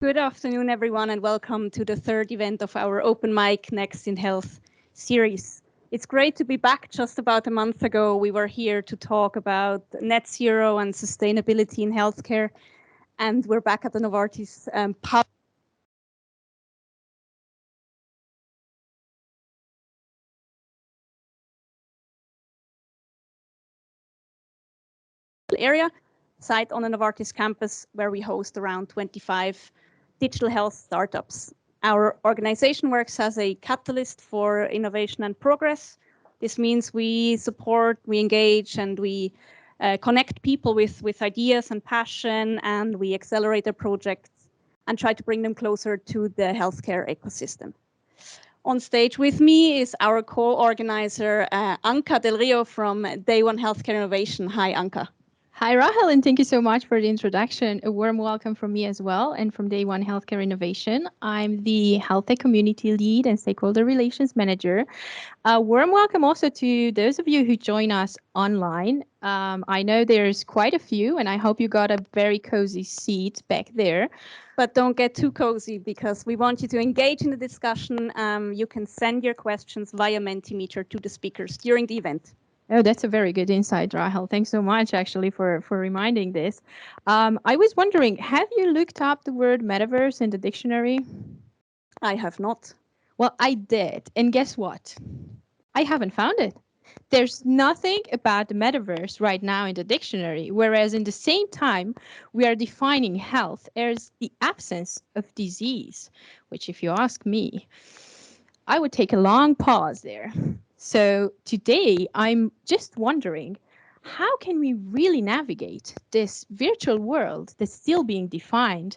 Good afternoon, everyone, and welcome to the third event of our Open Mic Next in Health series. It's great to be back. Just about a month ago, we were here to talk about net zero and sustainability in healthcare, and we're back at the Novartis pub area, site on the Novartis campus, where we host around 25 digital health startups. Our organization works as a catalyst for innovation and progress. This means we support, we engage, and we connect people with ideas and passion, and we accelerate their projects and try to bring them closer to the healthcare ecosystem. On stage with me is our co-organizer, Anka Del Rio from Day One Healthcare Innovation. Hi, Anka. Hi, Rahel, and thank you so much for the introduction. A warm welcome from me as well, and from Day One Healthcare Innovation. I'm the Health Tech Community Lead and Stakeholder Relations Manager. A warm welcome also to those of you who join us online. I know there's quite a few, and I hope you got a very cozy seat back there. But don't get too cozy, because we want you to engage in the discussion. You can send your questions via Mentimeter to the speakers during the event. Oh, that's a very good insight, Rahel. Thanks so much, actually, for reminding this. I was wondering, have you looked up the word metaverse in the dictionary? I have not. Well, I did. And guess what? I haven't found it. There's nothing about the metaverse right now in the dictionary, whereas in the same time, we are defining health as the absence of disease, which, if you ask me, I would take a long pause there. So today, I'm just wondering, how can we really navigate this virtual world that's still being defined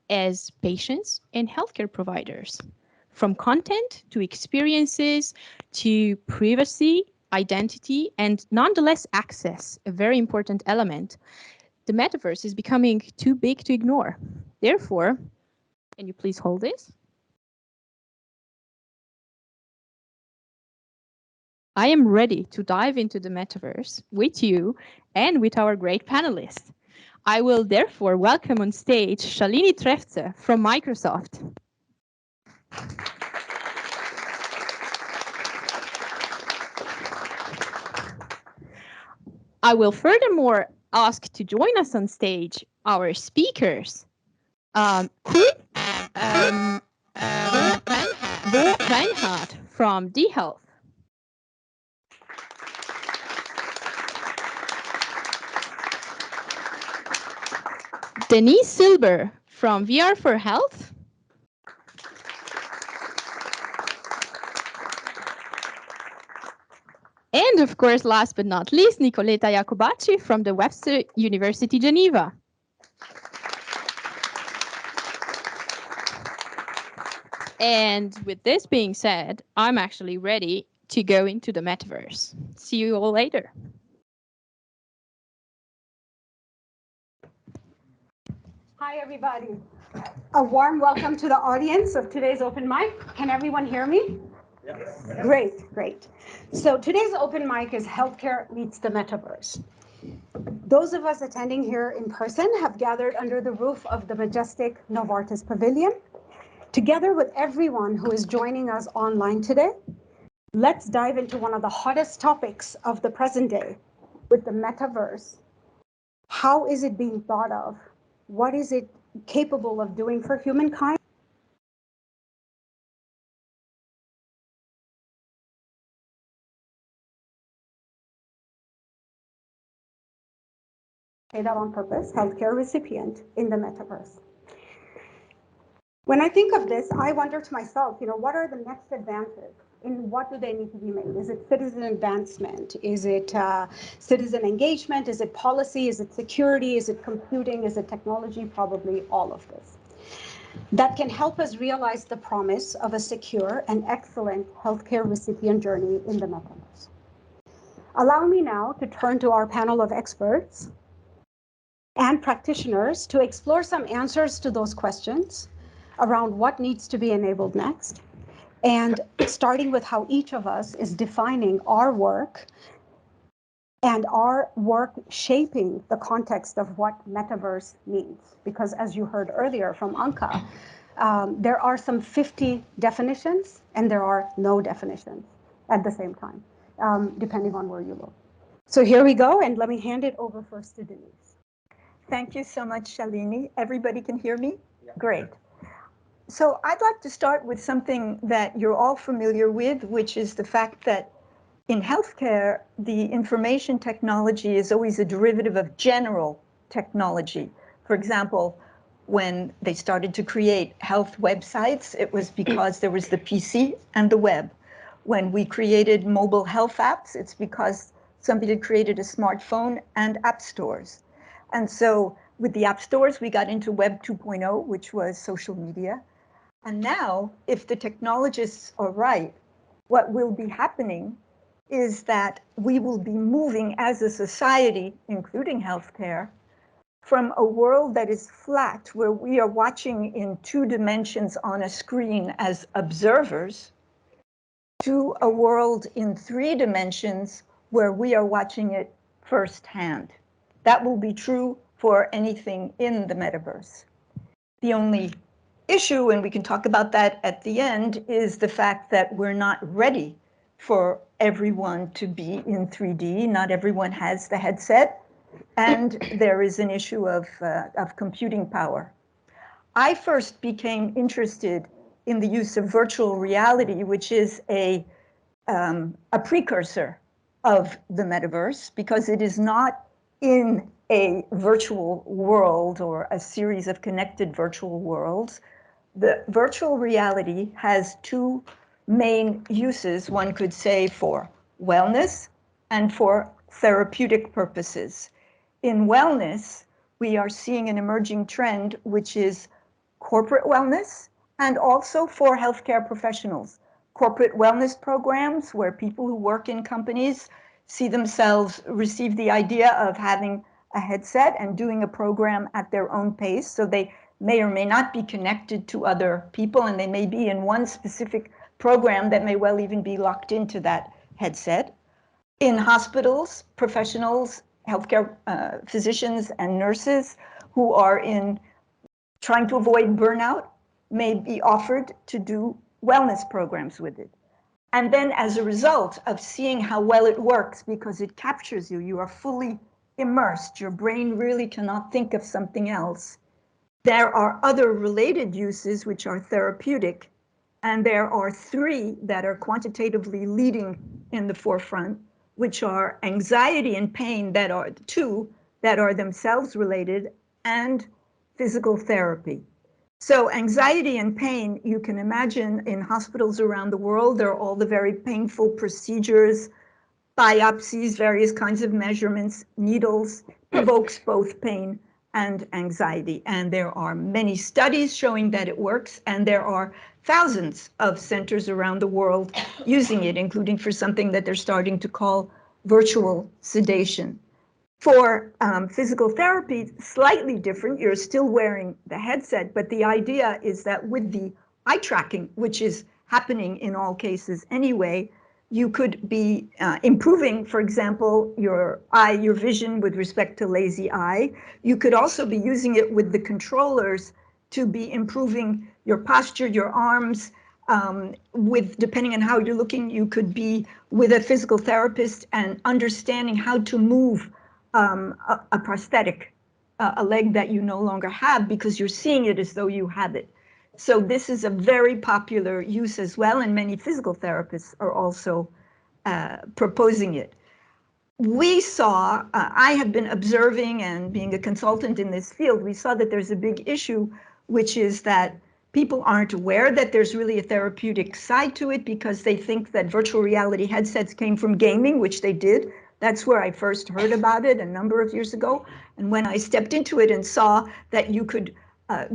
as patients and healthcare providers? From content to experiences to privacy, identity, and nonetheless access, a very important element. The metaverse is becoming too big to ignore. Therefore, can you please hold this? I am ready to dive into the metaverse with you and with our great panelists. I will therefore welcome on stage Shalini Trefzer from Microsoft. I will furthermore ask to join us on stage our speakers. Vo-Reinhard from dHealth. Denise Silber from VR for Health. And of course, last but not least, Nicoletta Iacobacci from the Webster University, Geneva. And with this being said, I'm actually ready to go into the metaverse. See you all later. Hi, everybody. A warm welcome to the audience of today's open mic. Can everyone hear me? Yes. Great, great. So today's open mic is Healthcare Meets the Metaverse. Those of us attending here in person have gathered under the roof of the majestic Novartis Pavilion. Together with everyone who is joining us online today, let's dive into one of the hottest topics of the present day with the metaverse. How is it being thought of? What is it capable of doing for humankind? Say that on purpose, healthcare recipient in the metaverse. When I think of this, I wonder to myself, what are the next advances? In what do they need to be made? Is it citizen advancement? Is it citizen engagement? Is it policy? Is it security? Is it computing? Is it technology? Probably all of this. That can help us realize the promise of a secure and excellent healthcare recipient journey in the metaverse. Allow me now to turn to our panel of experts and practitioners to explore some answers to those questions around what needs to be enabled next, and starting with how each of us is defining our work and our work shaping the context of what metaverse means. Because as you heard earlier from Anka, there are some 50 definitions and there are no definitions at the same time, depending on where you look. So here we go, and let me hand it over first to Denise. Thank you so much, Shalini. Everybody can hear me? Yeah. Great. So I'd like to start with something that you're all familiar with, which is the fact that in healthcare, the information technology is always a derivative of general technology. For example, when they started to create health websites, it was because there was the PC and the web. When we created mobile health apps, it's because somebody had created a smartphone and app stores. And so with the app stores, we got into Web 2.0, which was social media. And now, if the technologists are right, what will be happening is that we will be moving as a society, including healthcare, from a world that is flat, where we are watching in 2 dimensions on a screen as observers, to a world in 3 dimensions where we are watching it firsthand. That will be true for anything in the metaverse. The only issue, and we can talk about that at the end, is the fact that we're not ready for everyone to be in 3D. Not everyone has the headset, and there is an issue of computing power. I first became interested in the use of virtual reality, which is a precursor of the metaverse, because it is not in a virtual world or a series of connected virtual worlds. The virtual reality has 2 main uses, one could say, for wellness and for therapeutic purposes. In wellness, we are seeing an emerging trend, which is corporate wellness, and also for healthcare professionals. Corporate wellness programs where people who work in companies see themselves receive the idea of having a headset and doing a program at their own pace. So they may or may not be connected to other people, and they may be in one specific program that may well even be locked into that headset. In hospitals, professionals, healthcare physicians and nurses who are in trying to avoid burnout may be offered to do wellness programs with it. And then as a result of seeing how well it works, because it captures you, you are fully immersed, your brain really cannot think of something else. There are other related uses which are therapeutic, and there are 3 that are quantitatively leading in the forefront, which are anxiety and pain, that are 2 that are themselves related, and physical therapy. So anxiety and pain, you can imagine in hospitals around the world, there are all the very painful procedures, biopsies, various kinds of measurements, needles, evokes both pain and anxiety. And there are many studies showing that it works, and there are thousands of centers around the world using it, including for something that they're starting to call virtual sedation. For physical therapy, slightly different. You're still wearing the headset, but the idea is that with the eye tracking, which is happening in all cases anyway, you could be improving, for example, your vision with respect to lazy eye. You could also be using it with the controllers to be improving your posture, your arms. Depending on how you're looking, you could be with a physical therapist and understanding how to move a prosthetic, a leg that you no longer have, because you're seeing it as though you have it. So this is a very popular use as well, and many physical therapists are also proposing it. We saw, I have been observing and being a consultant in this field, we saw that there's a big issue, which is that people aren't aware that there's really a therapeutic side to it, because they think that virtual reality headsets came from gaming, which they did. That's where I first heard about it a number of years ago. And when I stepped into it and saw that you could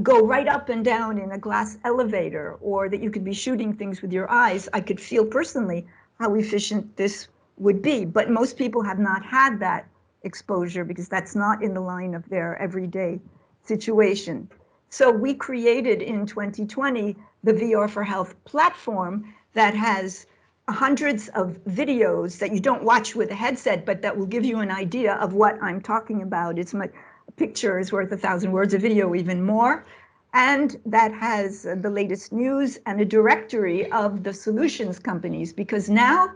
go right up and down in a glass elevator, or that you could be shooting things with your eyes, I could feel personally how efficient this would be. But most people have not had that exposure, because that's not in the line of their everyday situation. So we created in 2020 the VR for Health platform that has hundreds of videos that you don't watch with a headset, but that will give you an idea of what I'm talking about. It's a picture is worth 1,000 words, a video even more. And that has the latest news and a directory of the solutions companies, because now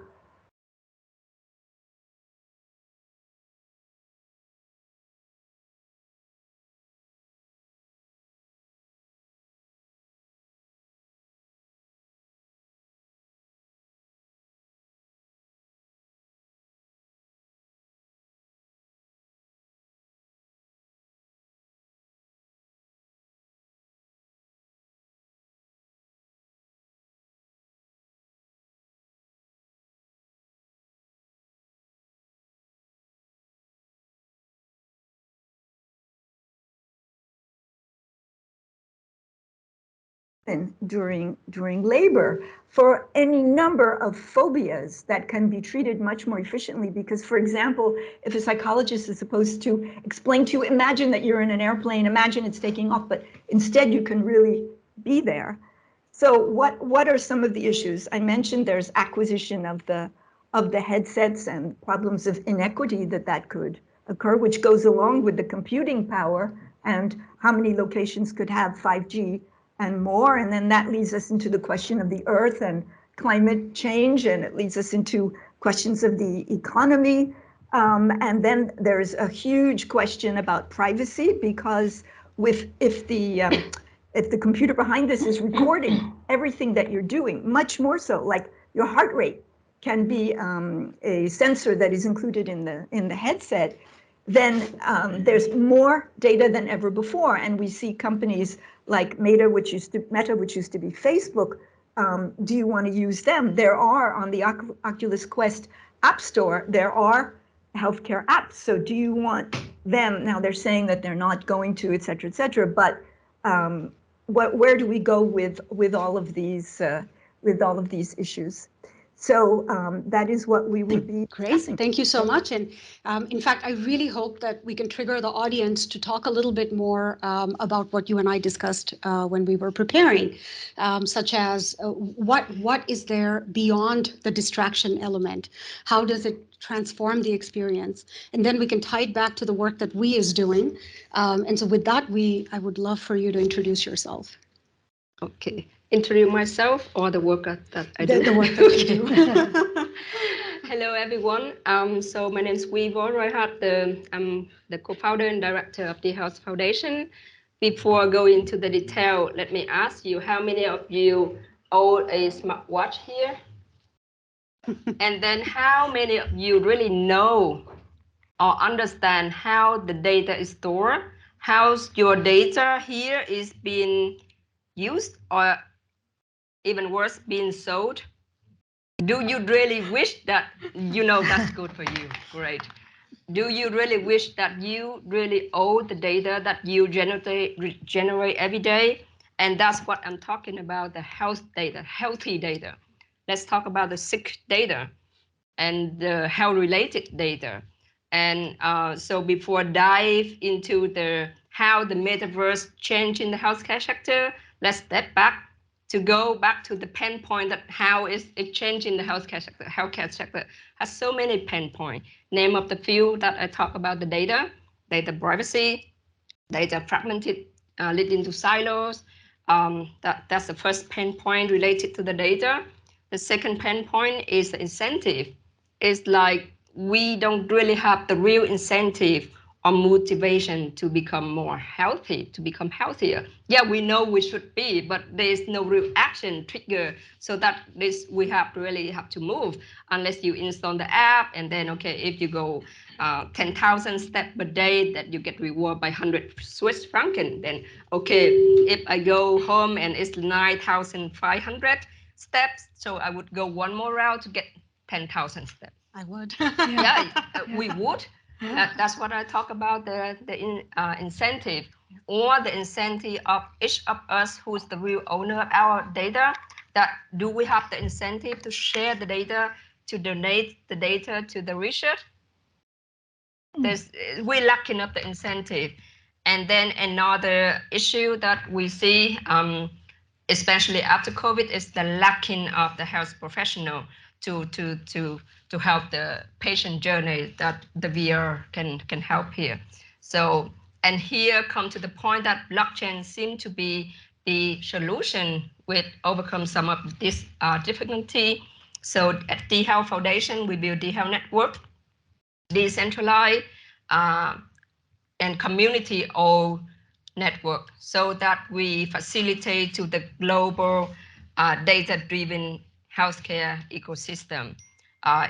during labor for any number of phobias that can be treated much more efficiently. Because, for example, if a psychologist is supposed to explain to you, imagine that you're in an airplane, imagine it's taking off, but instead you can really be there. So what are some of the issues? I mentioned there's acquisition of the headsets and problems of inequity that could occur, which goes along with the computing power and how many locations could have 5G and more. And then that leads us into the question of the earth and climate change, and it leads us into questions of the economy. And then there's a huge question about privacy, because if the computer behind this is recording everything that you're doing, much more so, like your heart rate can be a sensor that is included in the headset, then there's more data than ever before. And we see companies like Meta, which used to be Facebook. Do you want to use them? There are, on the Oculus Quest App Store, there are healthcare apps. So do you want them? Now they're saying that they're not going to, et cetera, but where do we go with all of these issues? So that is what we will be Great, discussing. thank you so much. And in fact, I really hope that we can trigger the audience to talk a little bit more about what you and I discussed when we were preparing, such as what is there beyond the distraction element? How does it transform the experience? And then we can tie it back to the work that we is doing. And so with that, I would love for you to introduce yourself. Okay, introduce myself or the work that I do? The work that you do. Hello, everyone. So my name is Vo-Reinhard. I'm the co-founder and director of dHealth Foundation. Before going into the detail, let me ask you, how many of you own a smartwatch here? And then how many of you really know or understand how the data is stored? How your data here is being used, or even worse, being sold? Do you really wish that, that's good for you? Great. Do you really wish that you really own the data that you generate every day? And that's what I'm talking about, the health data, healthy data. Let's talk about the sick data and the health-related data. And so before dive into how the metaverse changed in the healthcare sector, let's step back to go back to the pain point that how is it changing the healthcare sector. Healthcare sector has so many pain points. Name of the few that I talk about: the data privacy, data fragmented, leading to silos. That's the first pain point related to the data. The second pain point is the incentive. It's like we don't really have the real incentive or motivation to become more healthy, to become healthier. Yeah, we know we should be, but there's no real action trigger. So that we really have to move, unless you install the app and then, okay, if you go 10,000 steps per day, that you get rewarded by 100 Swiss francs. Then, okay, if I go home and it's 9,500 steps, so I would go one more route to get 10,000 steps. I would. We would. That's what I talk about, the incentive, or the incentive of each of us who is the real owner of our data. That do we have the incentive to share the data, to donate the data to the research? We're lacking of the incentive. And then another issue that we see, especially after COVID, is the lacking of the health professional. to help the patient journey that the VR can help here. So, and here come to the point that blockchain seem to be the solution with overcome some of this difficulty. So at dHealth Foundation, we build dHealth network, decentralized and community-owned network, so that we facilitate to the global data-driven healthcare ecosystem.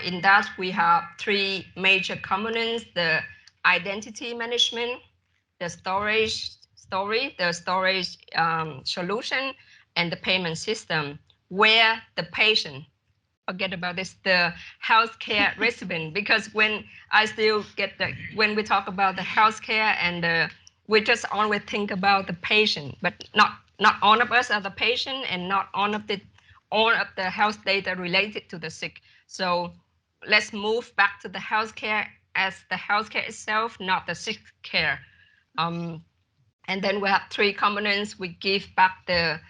In that, we have three major components: the identity management, the storage solution, and the payment system, where the patient, forget about this, the healthcare recipient, because when I still get when we talk about the healthcare and we just always think about the patient, but not all of us are the patient, and not all of the health data related to the sick. So let's move back to the healthcare as the healthcare itself, not the sick care. And then we have three components. We give back the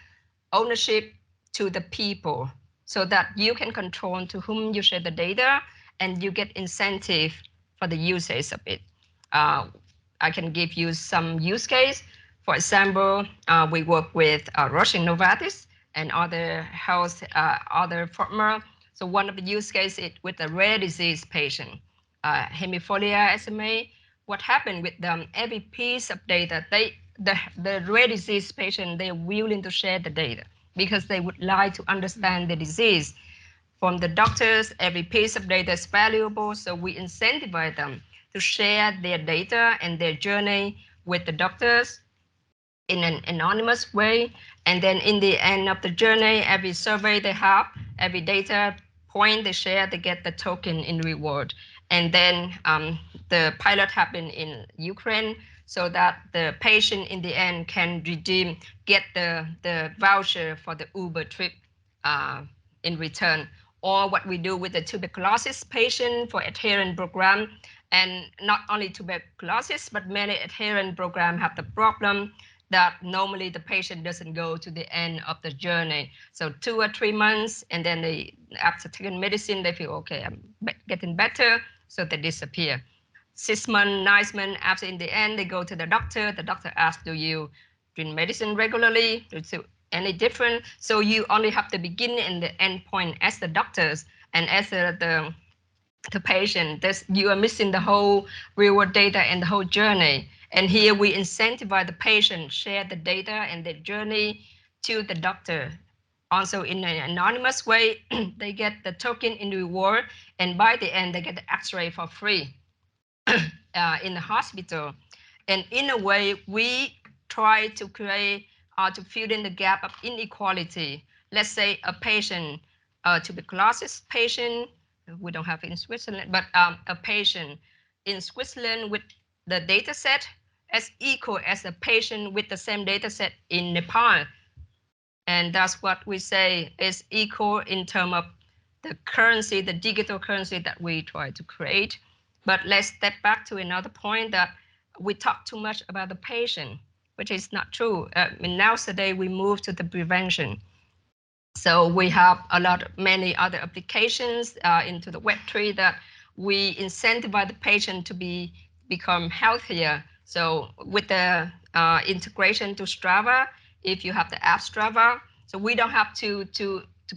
ownership to the people, so that you can control to whom you share the data, and you get incentive for the usage of it. I can give you some use case. For example, we work with Roche and Novartis and other health, other pharma. So one of the use cases is with a rare disease patient, hemophilia SMA. What happened with them? Every piece of data, the rare disease patient, they're willing to share the data because they would like to understand the disease. From the doctors, every piece of data is valuable, so we incentivize them to share their data and their journey with the doctors in an anonymous way. And then in the end of the journey, every survey they have, every data point they share, they get the token in reward. And then the pilot happened in Ukraine, so that the patient in the end can get the voucher for the Uber trip in return. Or what we do with the tuberculosis patient for adherent program. And not only tuberculosis, but many adherent program have the problem that normally the patient doesn't go to the end of the journey. So 2 or 3 months, and then after taking medicine, they feel, okay, I'm getting better, so they disappear. 6 months, 9 months after, in the end, they go to the doctor asks, do you drink medicine regularly? Is it any different? So you only have the beginning and the end point as the doctors, and as the patient, you are missing the whole real world data and the whole journey. And here we incentivize the patient, share the data and the journey to the doctor. Also in an anonymous way, they get the token in reward, and by the end, they get the x-ray for free in the hospital. And in a way, we try to create to fill in the gap of inequality. Let's say a patient, a tuberculosis patient, we don't have it in Switzerland, but a patient in Switzerland with the data set as equal as a patient with the same data set in Nepal. And that's what we say is equal in terms of the currency, the digital currency that we try to create. But let's step back to another point, that we talk too much about the patient, which is not true. Nowadays, we move to the prevention. So we have many other applications into the Web3 that we incentivize the patient to become healthier. So with the integration to Strava, if you have the app Strava, so we don't have to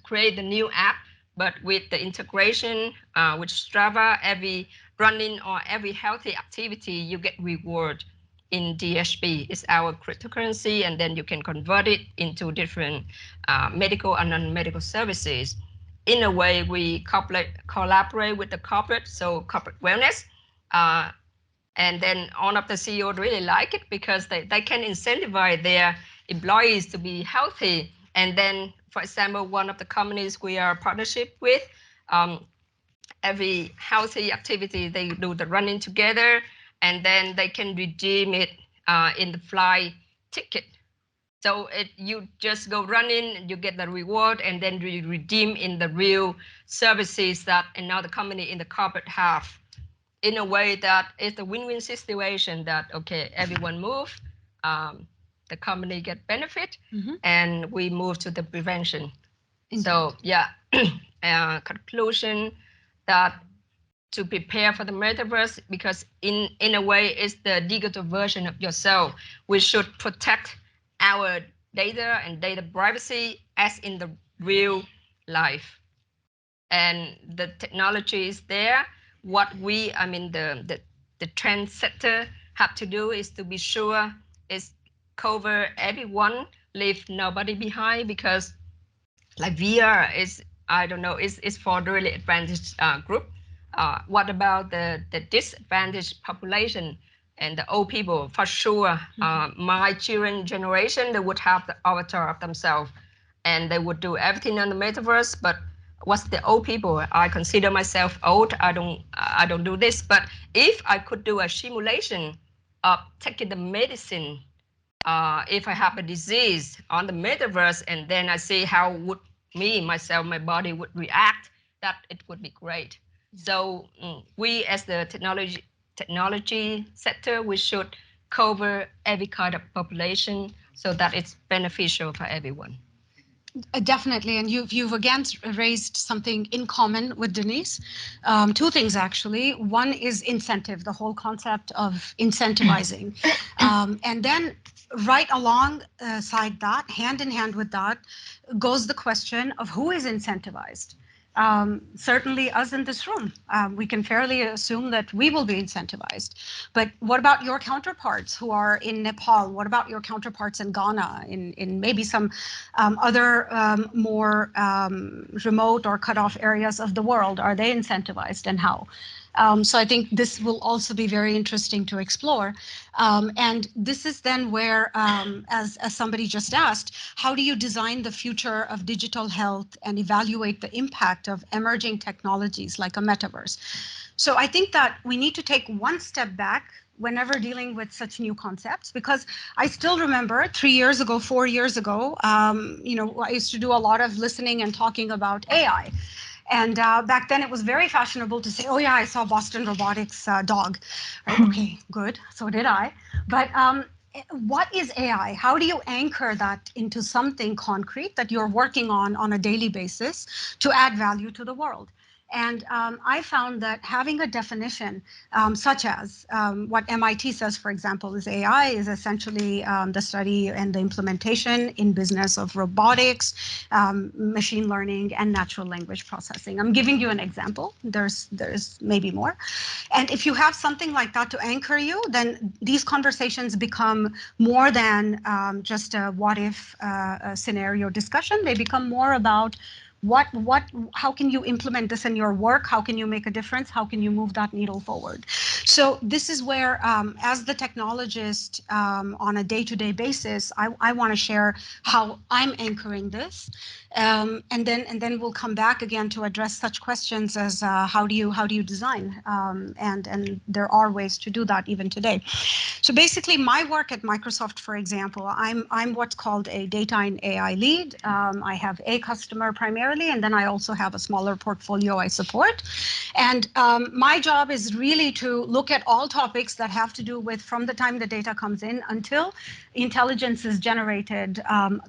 create the new app, but with the integration with Strava, every running or every healthy activity, you get reward in DHB. It's our cryptocurrency, and then you can convert it into different medical and non-medical services. In a way, we collaborate with the corporate, so corporate wellness. And then all of the CEOs really like it because they can incentivize their employees to be healthy. And then, for example, one of the companies we are partnership with, every healthy activity, they do the running together, and then they can redeem it in the flight ticket. So you just go running, you get the reward, and then you redeem in the real services that another company in the corporate have. In a way that it's a win-win situation that, okay, everyone move, the company get benefit, and we move to the prevention. Indeed. So yeah, conclusion that to prepare for the metaverse, because in a way it's the digital version of yourself. We should protect our data and data privacy as in the real life. And the technology is there. What we, I mean, the trendsetter have to do is to be sure is cover everyone, leave nobody behind, because like VR is, I don't know, is for the really advantaged group. What about the disadvantaged population and the old people? For sure, my children generation, they would have the avatar of themselves and they would do everything on the metaverse. But what's the old people? I consider myself old. I don't do this. But if I could do a simulation of taking the medicine, if I have a disease on the metaverse, and then I see how would me, myself, my body would react, that it would be great. So we as the technology sector, we should cover every kind of population so that it's beneficial for everyone. Definitely, and you've again raised something in common with Denise. Two things actually. One is incentive, the whole concept of incentivizing, and then right alongside that, hand in hand with that, goes the question of who is incentivized. Certainly us in this room, we can fairly assume that we will be incentivized. But what about your counterparts who are in Nepal? What about your counterparts in Ghana, in maybe some other more remote or cut off areas of the world? Are they incentivized, and how? So I think this will also be very interesting to explore. And this is then where, as somebody just asked, how do you design the future of digital health and evaluate the impact of emerging technologies like a metaverse? So I think that we need to take one step back whenever dealing with such new concepts, because I still remember 3 years ago, 4 years ago, I used to do a lot of listening and talking about AI. And back then it was very fashionable to say, oh yeah, I saw Boston Robotics dog. Right? Okay, good. So did I. But what is AI? How do you anchor that into something concrete that you're working on a daily basis to add value to the world? And I found that having a definition such as what MIT says, for example, is AI is essentially the study and the implementation in business of robotics, machine learning, and natural language processing. I'm giving you an example. There's maybe more. And if you have something like that to anchor you, then these conversations become more than just a what if scenario discussion. They become more about how can you implement this in your work? How can you make a difference? How can you move that needle forward? So this is where, as the technologist on a day-to-day basis, I want to share how I'm anchoring this, and then we'll come back again to address such questions as how do you design, and there are ways to do that even today. So basically, my work at Microsoft, for example, I'm what's called a data and AI lead. I have a customer primarily, and then I also have a smaller portfolio I support. And my job is really to look at all topics that have to do with from the time the data comes in until intelligence is generated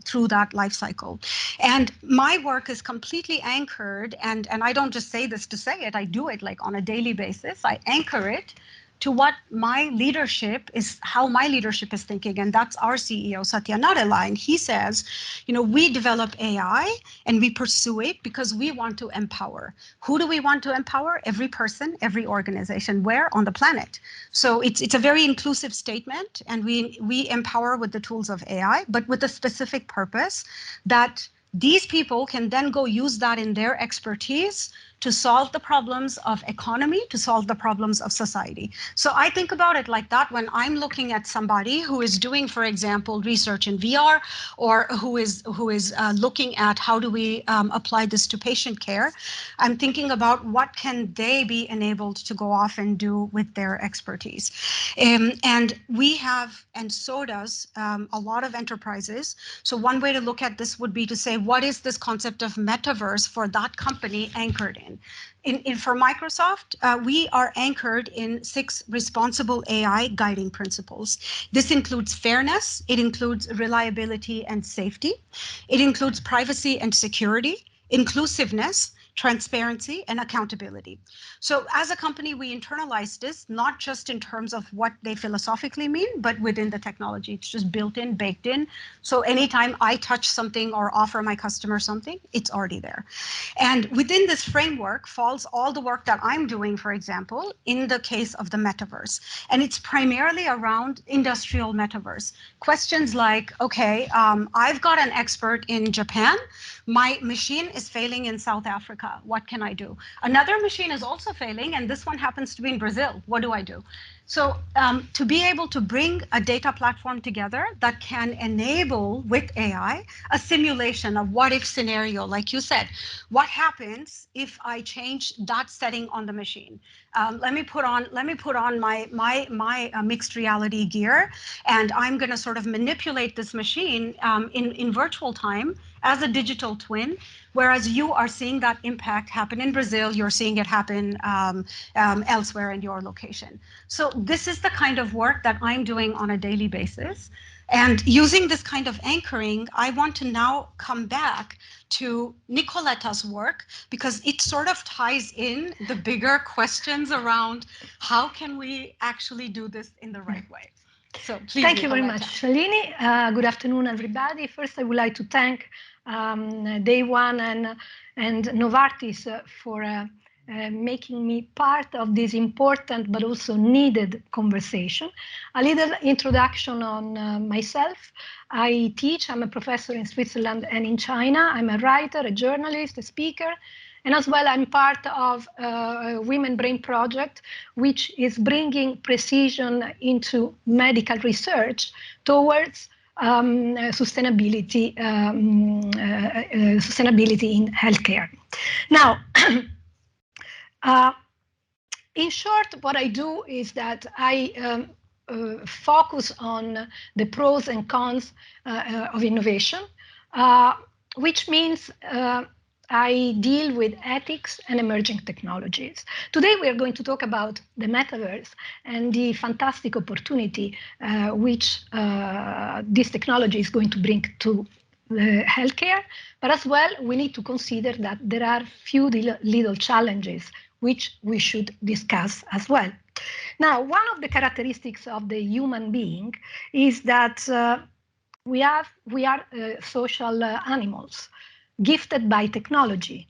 through that life cycle. And my work is completely anchored, and I don't just say this to say it, I do it like on a daily basis. I anchor it to what my leadership is, how my leadership is thinking. And that's our CEO, Satya Nadella. And he says, we develop AI and we pursue it because we want to empower. Who do we want to empower? Every person, every organization. Where? On the planet. So it's a very inclusive statement, and we empower with the tools of AI, but with a specific purpose that these people can then go use that in their expertise to solve the problems of economy, to solve the problems of society. So I think about it like that when I'm looking at somebody who is doing, for example, research in VR, or who is looking at how do we apply this to patient care. I'm thinking about what can they be enabled to go off and do with their expertise. And we have, and so does a lot of enterprises. So one way to look at this would be to say, what is this concept of metaverse for that company anchored in? For Microsoft, we are anchored in 6 responsible AI guiding principles. This includes fairness, it includes reliability and safety, it includes privacy and security, inclusiveness, transparency, and accountability. So as a company, we internalize this, not just in terms of what they philosophically mean, but within the technology. It's just built in, baked in. So anytime I touch something or offer my customer something, it's already there. And within this framework falls all the work that I'm doing, for example, in the case of the metaverse. And it's primarily around industrial metaverse. Questions like, okay, I've got an expert in Japan. My machine is failing in South Africa. What can I do? Another machine is also failing, and this one happens to be in Brazil. What do I do? So to be able to bring a data platform together that can enable, with AI, a simulation of what-if scenario, like you said. What happens if I change that setting on the machine? Let me put on my mixed reality gear, and I'm going to sort of manipulate this machine in virtual time as a digital twin. Whereas you are seeing that impact happen in Brazil, you're seeing it happen elsewhere in your location. So this is the kind of work that I'm doing on a daily basis. And using this kind of anchoring, I want to now come back to Nicoletta's work, because it sort of ties in the bigger questions around how can we actually do this in the right way. So please, Thank you very Nicoletta. much, Shalini. Good afternoon, everybody. First, I would like to thank Day One and Novartis for making me part of this important but also needed conversation. A little introduction on myself. I teach, I'm a professor in Switzerland and in China. I'm a writer, a journalist, a speaker, and as well I'm part of a Women Brain project, which is bringing precision into medical research towards sustainability in healthcare. Now, in short, what I do is that I focus on the pros and cons of innovation, which means I deal with ethics and emerging technologies. Today, we are going to talk about the metaverse and the fantastic opportunity which this technology is going to bring to healthcare. But as well, we need to consider that there are few little challenges which we should discuss as well. Now, one of the characteristics of the human being is that we are social animals, gifted by technology,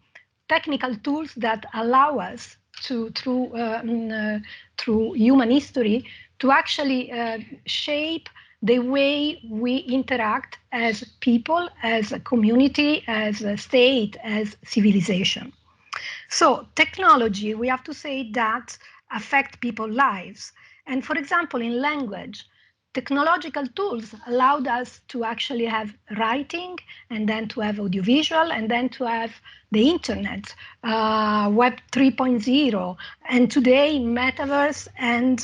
technical tools that allow us to, through human history, to actually shape the way we interact as people, as a community, as a state, as civilization. So technology, we have to say that affect people's lives. And for example, in language, technological tools allowed us to actually have writing, and then to have audiovisual, and then to have the internet, Web 3.0, and today Metaverse and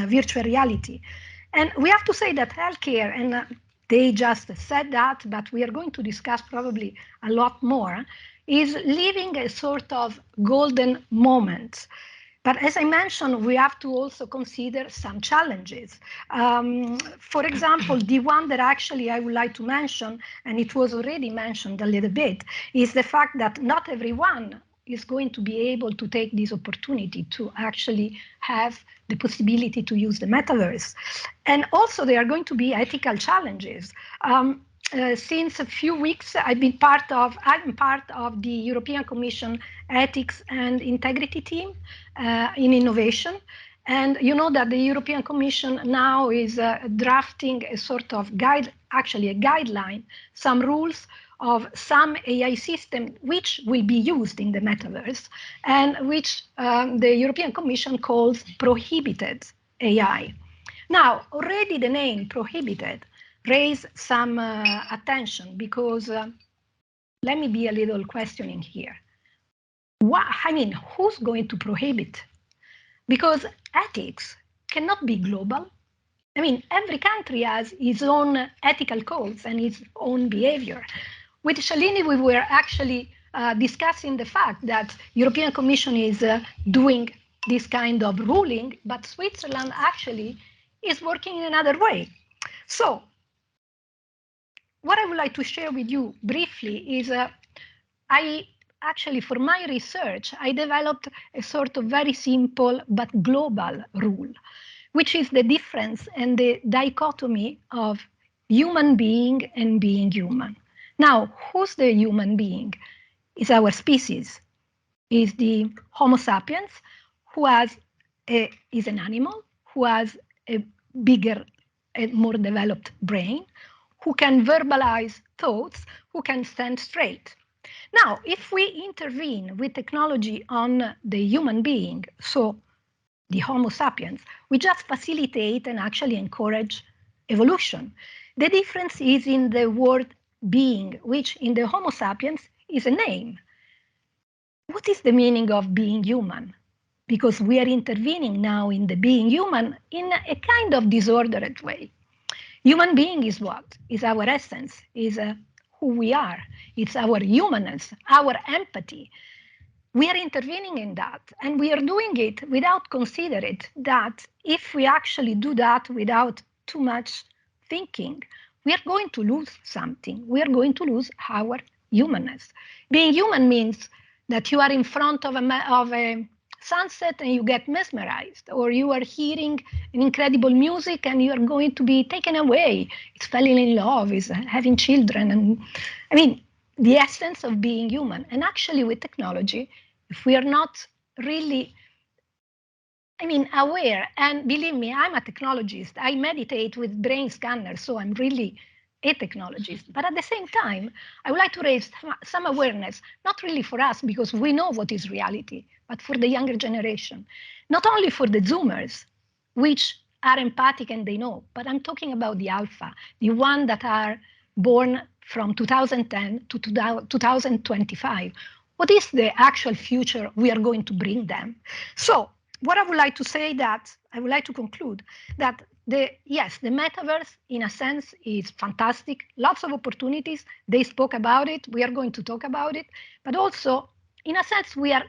virtual reality. And we have to say that healthcare, and they just said that, but we are going to discuss probably a lot more, is living a sort of golden moment. But as I mentioned, we have to also consider some challenges. For example, the one that actually I would like to mention, and it was already mentioned a little bit, is the fact that not everyone is going to be able to take this opportunity to actually have the possibility to use the metaverse. And also there are going to be ethical challenges. Since a few weeks, I'm part of the European Commission Ethics and Integrity team in innovation. And you know that the European Commission now is drafting a sort of actually a guideline, some rules of some AI system which will be used in the metaverse, and which the European Commission calls prohibited AI. Now, already the name prohibited raise some attention, because let me be a little questioning here. Who's going to prohibit? Because ethics cannot be global. Every country has its own ethical codes and its own behavior. With Shalini, we were actually discussing the fact that European Commission is doing this kind of ruling, but Switzerland actually is working in another way. So, what I would like to share with you briefly is I actually for my research, I developed a sort of very simple but global rule, which is the difference and the dichotomy of human being and being human. Now, who's the human being? Is our species, is the Homo sapiens, who is an animal, who has a bigger, a more developed brain, who can verbalize thoughts, who can stand straight. Now, if we intervene with technology on the human being, so the Homo sapiens, we just facilitate and actually encourage evolution. The difference is in the word being, which in the Homo sapiens is a name. What is the meaning of being human? Because we are intervening now in the being human in a kind of disordered way. Human being is what? Is our essence, is who we are. It's our humanness, our empathy. We are intervening in that, and we are doing it without considering that if we actually do that without too much thinking, we are going to lose something. We are going to lose our humanness. Being human means that you are in front of a sunset and you get mesmerized, or you are hearing an incredible music and you are going to be taken away. It's falling in love, it's having children. And I mean, the essence of being human. And actually with technology, if we are not really, aware, and believe me, I'm a technologist. I meditate with brain scanners, so I'm really a technologist. But at the same time, I would like to raise some awareness, not really for us, because we know what is reality, but for the younger generation. Not only for the Zoomers, which are empathic and they know, but I'm talking about the alpha, the one that are born from 2010 to 2025. What is the actual future we are going to bring them? So what I would like to say that, I would like to conclude that the metaverse in a sense is fantastic, lots of opportunities. They spoke about it, we are going to talk about it, but also in a sense we are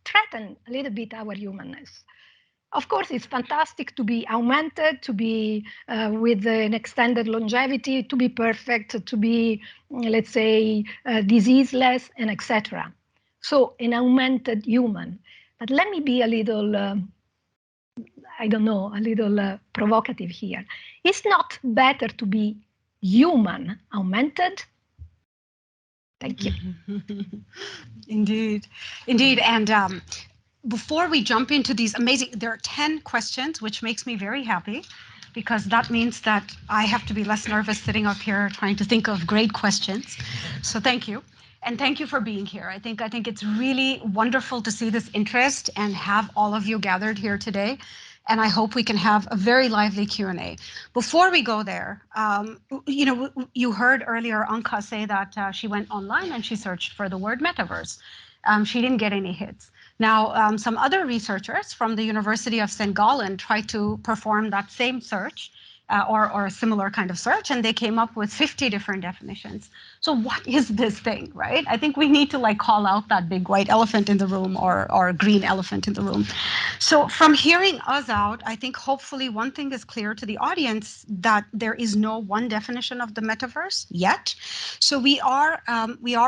threatened a little bit our humanness. Of course, it's fantastic to be augmented, to be with an extended longevity, to be perfect, to be, let's say, diseaseless, and etc. So an augmented human. But let me be a little, provocative here. It's not better to be human augmented? Thank you. Indeed. And before we jump into these amazing, there are 10 questions, which makes me very happy, because that means that I have to be less nervous sitting up here trying to think of great questions. So thank you. And thank you for being here. I think it's really wonderful to see this interest and have all of you gathered here today. And I hope we can have a very lively Q&A. Before we go there, you heard earlier Anka say that she went online and she searched for the word metaverse. She didn't get any hits. Now, some other researchers from the University of St. Gallen tried to perform that same search or a similar kind of search, and they came up with 50 different definitions. So what is this thing, right? I think we need to call out that big white elephant in the room or green elephant in the room. So from hearing us out, I think hopefully one thing is clear to the audience, that there is no one definition of the metaverse yet. So we are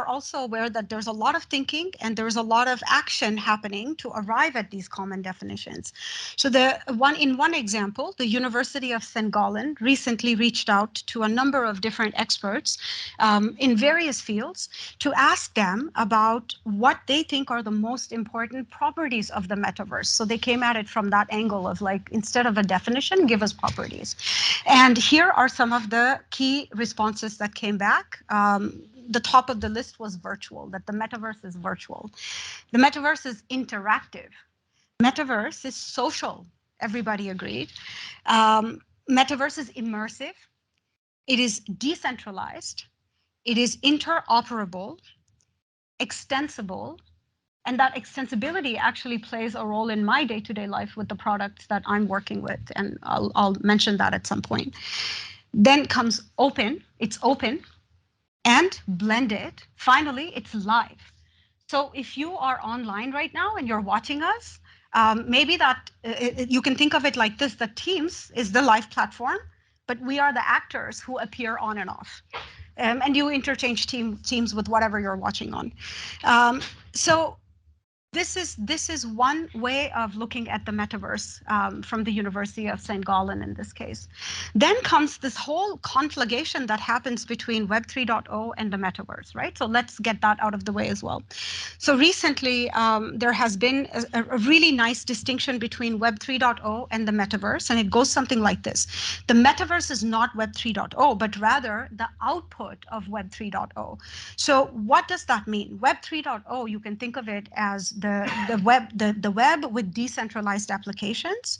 also aware that there's a lot of thinking and there's a lot of action happening to arrive at these common definitions. So in one example, the University of St. Gallen recently reached out to a number of different experts in various fields to ask them about what they think are the most important properties of the metaverse. So they came at it from that angle of instead of a definition, give us properties. And here are some of the key responses that came back. The top of the list was virtual, that the metaverse is virtual. The metaverse is interactive. Metaverse is social. Everybody agreed. Metaverse is immersive. It is decentralized. It is interoperable, extensible, and that extensibility actually plays a role in my day-to-day life with the products that I'm working with, and I'll mention that at some point. Then comes open. It's open and blended. Finally, it's live. So if you are online right now and you're watching us, maybe you can think of it like this: that Teams is the live platform, but we are the actors who appear on and off. and you interchange teams with whatever you're watching on. So this is one way of looking at the metaverse from the University of St. Gallen in this case. Then comes this whole conflagration that happens between Web 3.0 and the metaverse, right? So let's get that out of the way as well. So recently, there has been a really nice distinction between Web 3.0 and the metaverse, and it goes something like this. The metaverse is not Web 3.0, but rather the output of Web 3.0. So what does that mean? Web 3.0, you can think of it as the web with decentralized applications.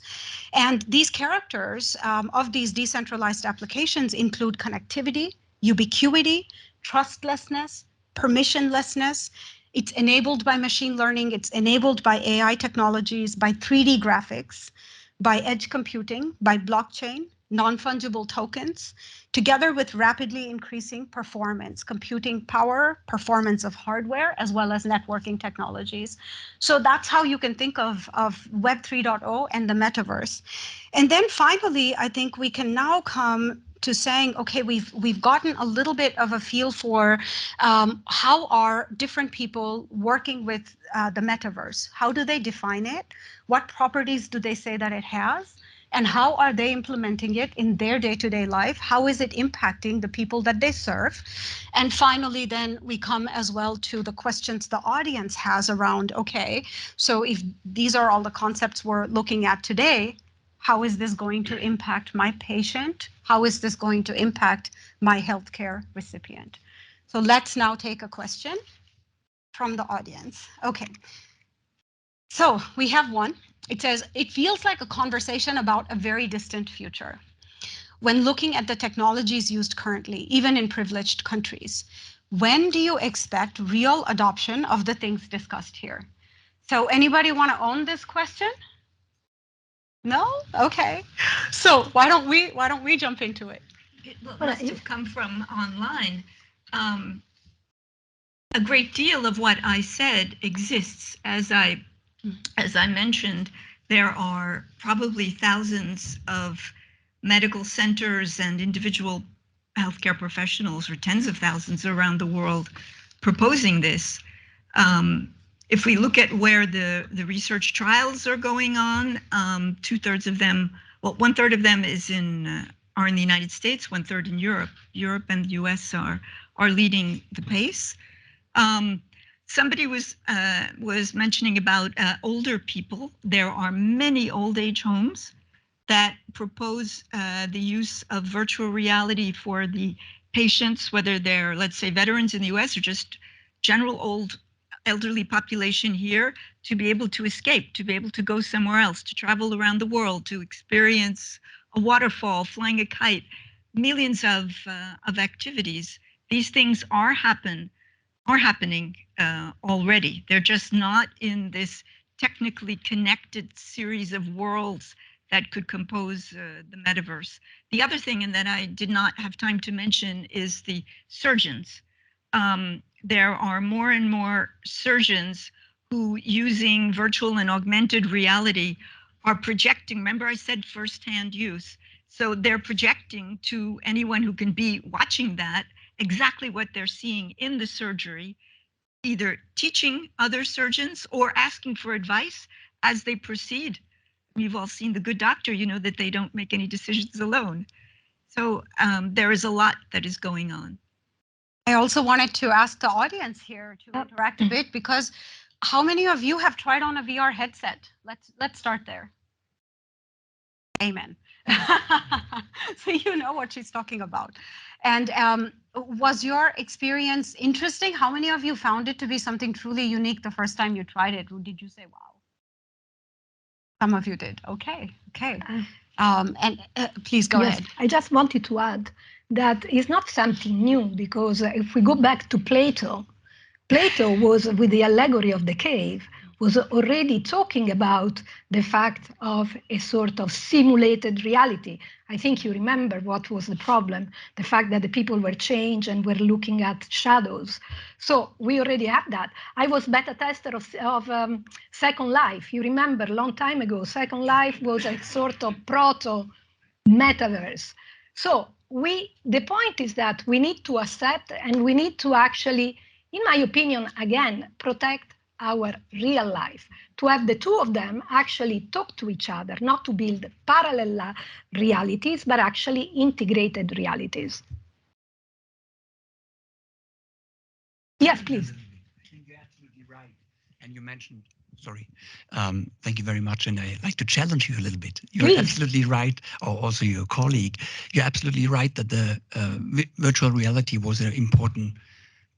And these characters of these decentralized applications include connectivity, ubiquity, trustlessness, permissionlessness. It's enabled by machine learning. It's enabled by AI technologies, by 3D graphics, by edge computing, by blockchain, non-fungible tokens, together with rapidly increasing performance, computing power, performance of hardware, as well as networking technologies. So that's how you can think of Web 3.0 and the metaverse. And then finally, I think we can now come to saying, okay, we've gotten a little bit of a feel for how are different people working with the metaverse? How do they define it? What properties do they say that it has? And how are they implementing it in their day-to-day life? How is it impacting the people that they serve? And finally, then we come as well to the questions the audience has around, okay, so if these are all the concepts we're looking at today, how is this going to impact my patient? How is this going to impact my healthcare recipient? So let's now take a question from the audience. Okay. So we have one. It says, it feels like a conversation about a very distant future. When looking at the technologies used currently, even in privileged countries, when do you expect real adoption of the things discussed here? So anybody want to own this question? No? Okay. So why don't we jump into it? It must have come from online. A great deal of what I said exists. As I mentioned, there are probably thousands of medical centers and individual healthcare professionals, or tens of thousands around the world, proposing this. If we look at where the research trials are going on, 2/3 of them, well, 1/3 of them are in the United States, 1/3 in Europe. Europe and the US are leading the pace. Somebody was mentioning about older people. There are many old age homes that propose the use of virtual reality for the patients, whether they're, let's say, veterans in the US or just general elderly population here, to be able to escape, to be able to go somewhere else, to travel around the world, to experience a waterfall, flying a kite, millions of activities. These things are happening already. They're just not in this technically connected series of worlds that could compose the metaverse. The other thing, and that I did not have time to mention, is the surgeons. There are more and more surgeons who, using virtual and augmented reality, are projecting. Remember I said firsthand use. So they're projecting to anyone who can be watching that exactly what they're seeing in the surgery, either teaching other surgeons or asking for advice as they proceed. We've all seen The Good Doctor, you know that they don't make any decisions alone. So there is a lot that is going on. I also wanted to ask the audience here to interact a bit, because how many of you have tried on a VR headset? Let's start there. Amen. So you know what she's talking about. And was your experience interesting? How many of you found it to be something truly unique the first time you tried it? Did you say, wow? Some of you did. Okay. And please go ahead. I just wanted to add that it's not something new, because if we go back to Plato was, with the allegory of the cave, was already talking about the fact of a sort of simulated reality. I think you remember what was the problem, the fact that the people were changed and were looking at shadows. So we already have that. I was beta tester of Second Life. You remember, a long time ago, Second Life was a sort of proto metaverse. So the point is that we need to accept and we need to actually, in my opinion, again, protect our real life, to have the two of them actually talk to each other, not to build parallel realities, but actually integrated realities. Yes, please. I think you're absolutely right. And you mentioned, sorry, thank you very much. And I'd like to challenge you a little bit. You're Please. absolutely right, or also your colleague, you're absolutely right that the virtual reality was an important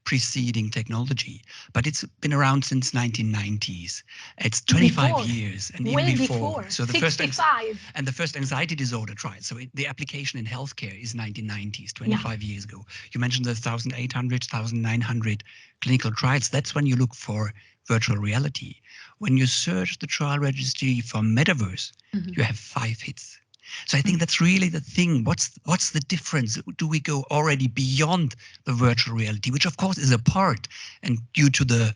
preceding technology, but it's been around since 1990s. It's 25 Before. years and Way even before. So the 65. The first anxiety disorder trial. So the application in healthcare is 1990s, 25 years ago. You mentioned the 1,800, 1,900 clinical trials. That's when you look for virtual reality. When you search the trial registry for Metaverse, you have 5 hits. So I think that's really the thing. What's the difference? Do we go already beyond the virtual reality, which of course is a part, and due to the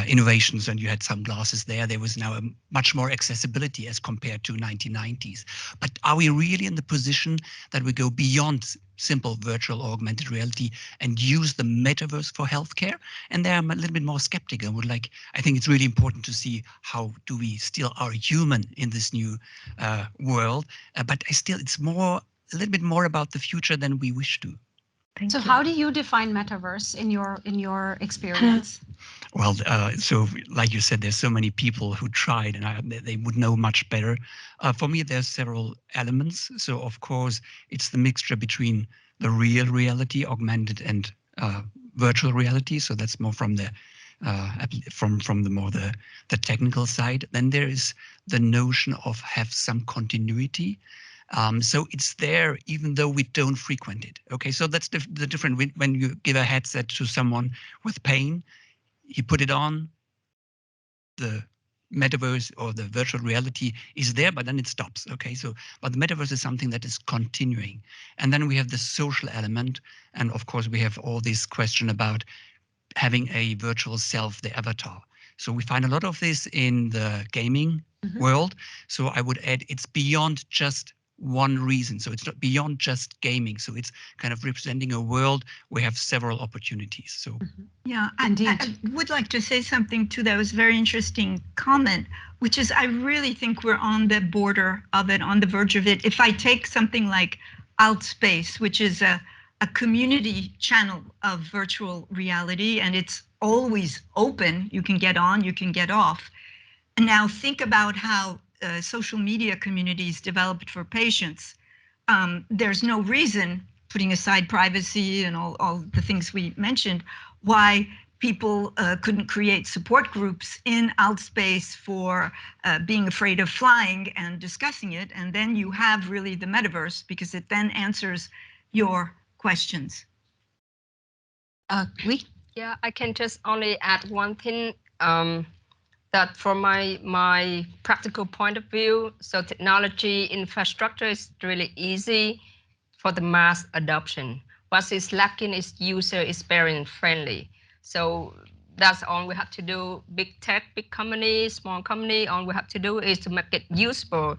innovations, and you had some glasses there was now a much more accessibility as compared to 1990s. But are we really in the position that we go beyond simple virtual augmented reality and use the metaverse for healthcare? And there I'm a little bit more skeptical. I think it's really important to see how do we still are human in this new world. But it's a little bit more about the future than we wish to. So how do you define metaverse in your experience? Well, so like you said, there's so many people who tried and they would know much better. For me, there's several elements. So of course, it's the mixture between the real reality, augmented and virtual reality. So that's more from the the technical side. Then there is the notion of have some continuity. So it's there even though we don't frequent it. Okay, so that's the difference when you give a headset to someone with pain. He put it on, the metaverse or the virtual reality is there, but then it stops. Okay, so but the metaverse is something that is continuing. And then we have the social element. And of course, we have all this question about having a virtual self, the avatar. So we find a lot of this in the gaming world. So I would add it's beyond just one reason. So it's not beyond just gaming. So it's kind of representing a world where we have several opportunities. So yeah, I would like to say something to that was very interesting comment, which is I really think we're on the border of it, on the verge of it. If I take something like Outspace, which is a community channel of virtual reality, and it's always open. You can get on, you can get off. And now think about how social media communities developed for patients. There's no reason, putting aside privacy and all the things we mentioned, why people couldn't create support groups in Outspace for being afraid of flying and discussing it. And then you have really the metaverse because it then answers your questions. Yeah, I can just only add one thing. That from my practical point of view, so technology infrastructure is really easy for the mass adoption. What is lacking is user experience friendly. So that's all we have to do. Big tech, big company, small company, all we have to do is to make it useful,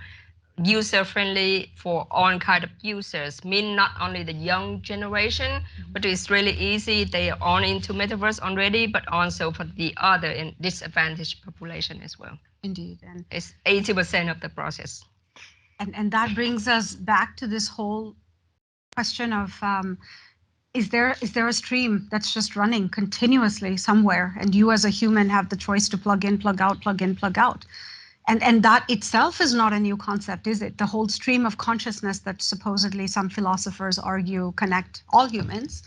user-friendly for all kind of users, mean not only the young generation, but it's really easy. They are on into metaverse already, but also for the other and disadvantaged population as well. Indeed. And it's 80% of the process. And that brings us back to this whole question of, is there a stream that's just running continuously somewhere, and you as a human have the choice to plug in, plug out, plug in, plug out? And that itself is not a new concept, is it? The whole stream of consciousness that supposedly some philosophers argue connect all humans,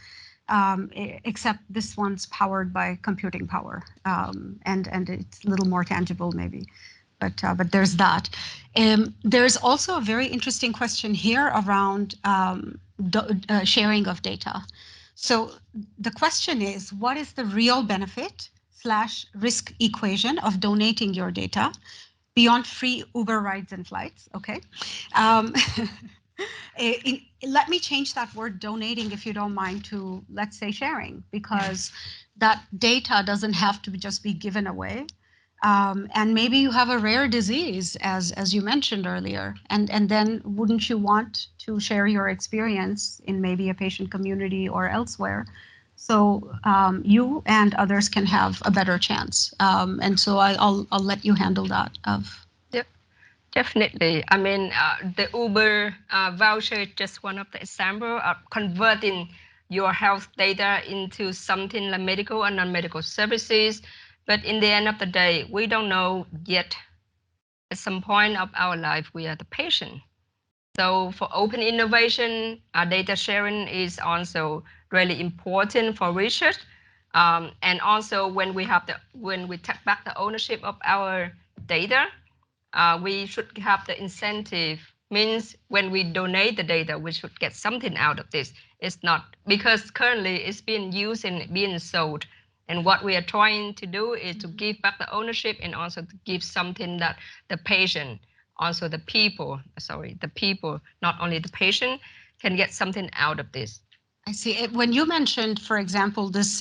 except this one's powered by computing power, and it's a little more tangible maybe. But there's that. There's also a very interesting question here around sharing of data. So the question is, what is the real benefit / risk equation of donating your data beyond free Uber rides and flights? Okay. Let me change that word donating, if you don't mind, to, let's say, sharing, because that data doesn't have to just be given away. And maybe you have a rare disease, as you mentioned earlier, and then wouldn't you want to share your experience in maybe a patient community or elsewhere, so you and others can have a better chance. And so I'll let you handle that. Yep, definitely. I mean, the Uber voucher is just one of the example of converting your health data into something like medical and non-medical services. But in the end of the day, we don't know yet. At some point of our life, we are the patient. So for open innovation, data sharing is also really important for research. And also when we take back the ownership of our data, we should have the incentive. Means when we donate the data, we should get something out of this. It's not because currently it's being used and being sold. And what we are trying to do is to give back the ownership and also to give something that the patient, also the people, not only the patient, can get something out of this. I see. When you mentioned, for example, this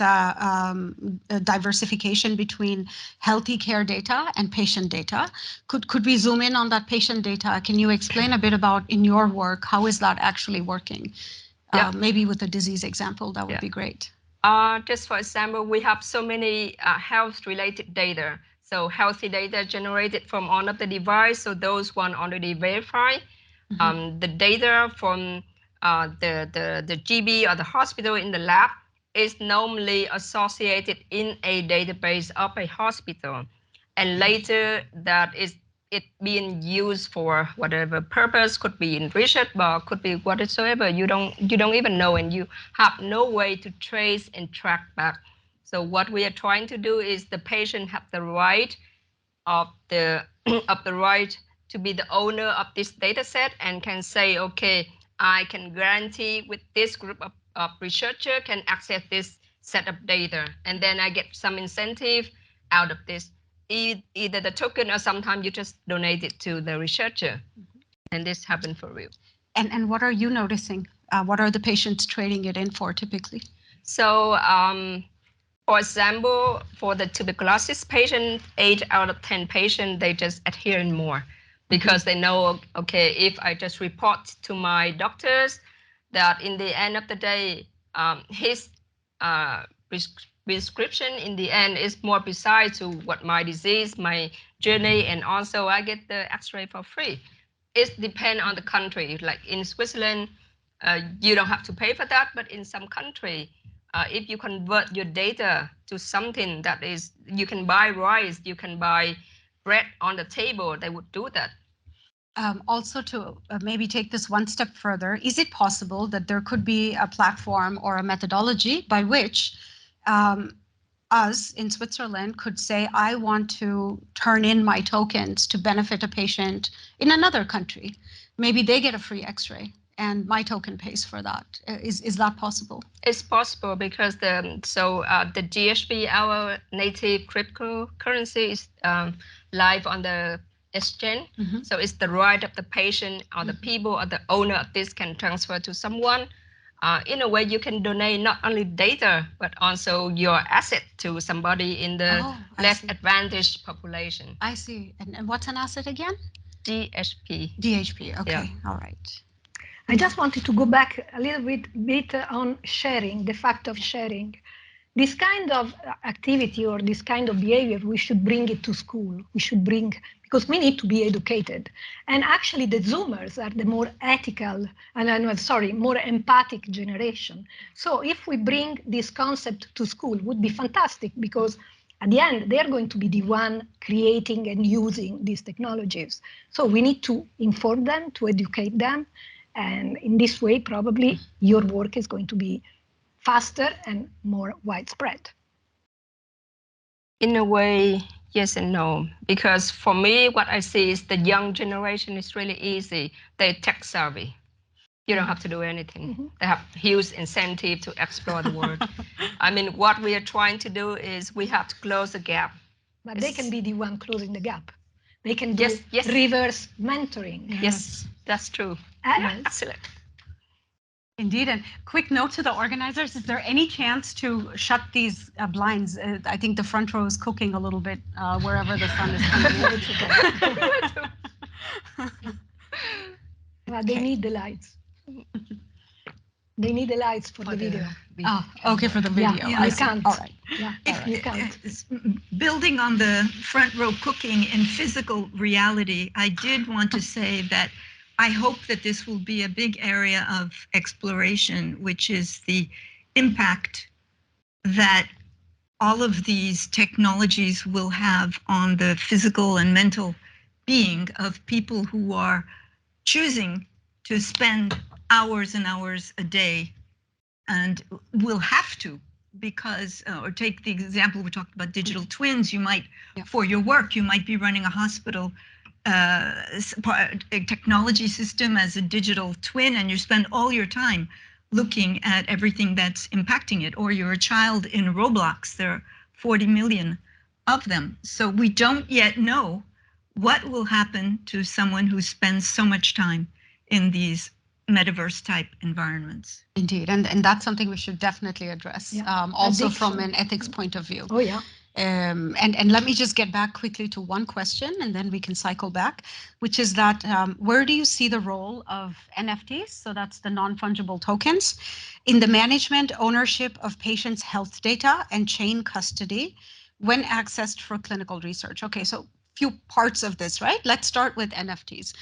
diversification between healthy care data and patient data, could we zoom in on that patient data? Can you explain a bit about in your work, how is that actually working? Yeah. Maybe with a disease example, that would be great. Just for example, we have so many health-related data. So healthy data generated from all of the device, so those one already verified. The data from the GB or the hospital in the lab is normally associated in a database of a hospital. And later that is it being used for whatever purpose, could be in research, but could be whatsoever. You don't even know, and you have no way to trace and track back. So what we are trying to do is the patient have the right of the right to be the owner of this data set and can say, okay, I can guarantee with this group of researcher can access this set of data, and then I get some incentive out of this, either the token or sometimes you just donate it to the researcher, and this happened for real. And what are you noticing? What are the patients trading it in for typically? So for example, for the tuberculosis patient, 8 out of 10 patients, they just adhere more because they know, okay, if I just report to my doctors that in the end of the day, his prescription in the end is more precise to what my disease, my journey, and also I get the x-ray for free. It depends on the country. Like in Switzerland, you don't have to pay for that, but in some country, if you convert your data to something that is, you can buy rice, you can buy bread on the table, they would do that. Also to maybe take this one step further, is it possible that there could be a platform or a methodology by which us in Switzerland could say, I want to turn in my tokens to benefit a patient in another country? Maybe they get a free x-ray and my token pays for that. Is that possible? It's possible because the GHB, our native cryptocurrency, is live on the exchange. So it's the right of the patient or the people or the owner of this can transfer to someone. In a way, you can donate not only data, but also your asset to somebody in the less advantaged population. I see. And what's an asset again? DHP. DHP, okay, all right. I just wanted to go back a little bit on sharing, the fact of sharing. This kind of activity or this kind of behavior, we should bring it to school. We should bring, because we need to be educated. And actually the Zoomers are the more ethical, more empathic generation. So if we bring this concept to school, would be fantastic, because at the end, they're going to be the one creating and using these technologies. So we need to inform them, to educate them. And in this way, probably your work is going to be faster and more widespread. In a way, yes and no. Because for me, what I see is the young generation is really easy. They're tech savvy. You don't have to do anything. They have huge incentive to explore the world. I mean, what we are trying to do is we have to close the gap. But they can be the one closing the gap. They can do reverse mentoring. Yes, that's true. Excellent. Indeed, and quick note to the organizers, is there any chance to shut these blinds? I think the front row is cooking a little bit wherever the sun is coming in. They need the lights. They need the lights for the video. Oh, okay, for the video. Yeah, you can't. All right. Yeah, you can't. Building on the front row cooking in physical reality, I did want to say that I hope that this will be a big area of exploration, which is the impact that all of these technologies will have on the physical and mental being of people who are choosing to spend hours and hours a day and will have to, because, or take the example we talked about, digital twins, you might, for your work, you might be running a hospital a technology system as a digital twin, and you spend all your time looking at everything that's impacting it. Or you're a child in Roblox, there are 40 million of them. So we don't yet know what will happen to someone who spends so much time in these metaverse type environments. Indeed, and that's something we should definitely address, also from an ethics point of view. Oh yeah. And let me just get back quickly to one question, and then we can cycle back, which is that where do you see the role of NFTs, so that's the non-fungible tokens, in the management, ownership of patients' health data and chain custody when accessed for clinical research? Okay, so few parts of this, right? Let's start with NFTs.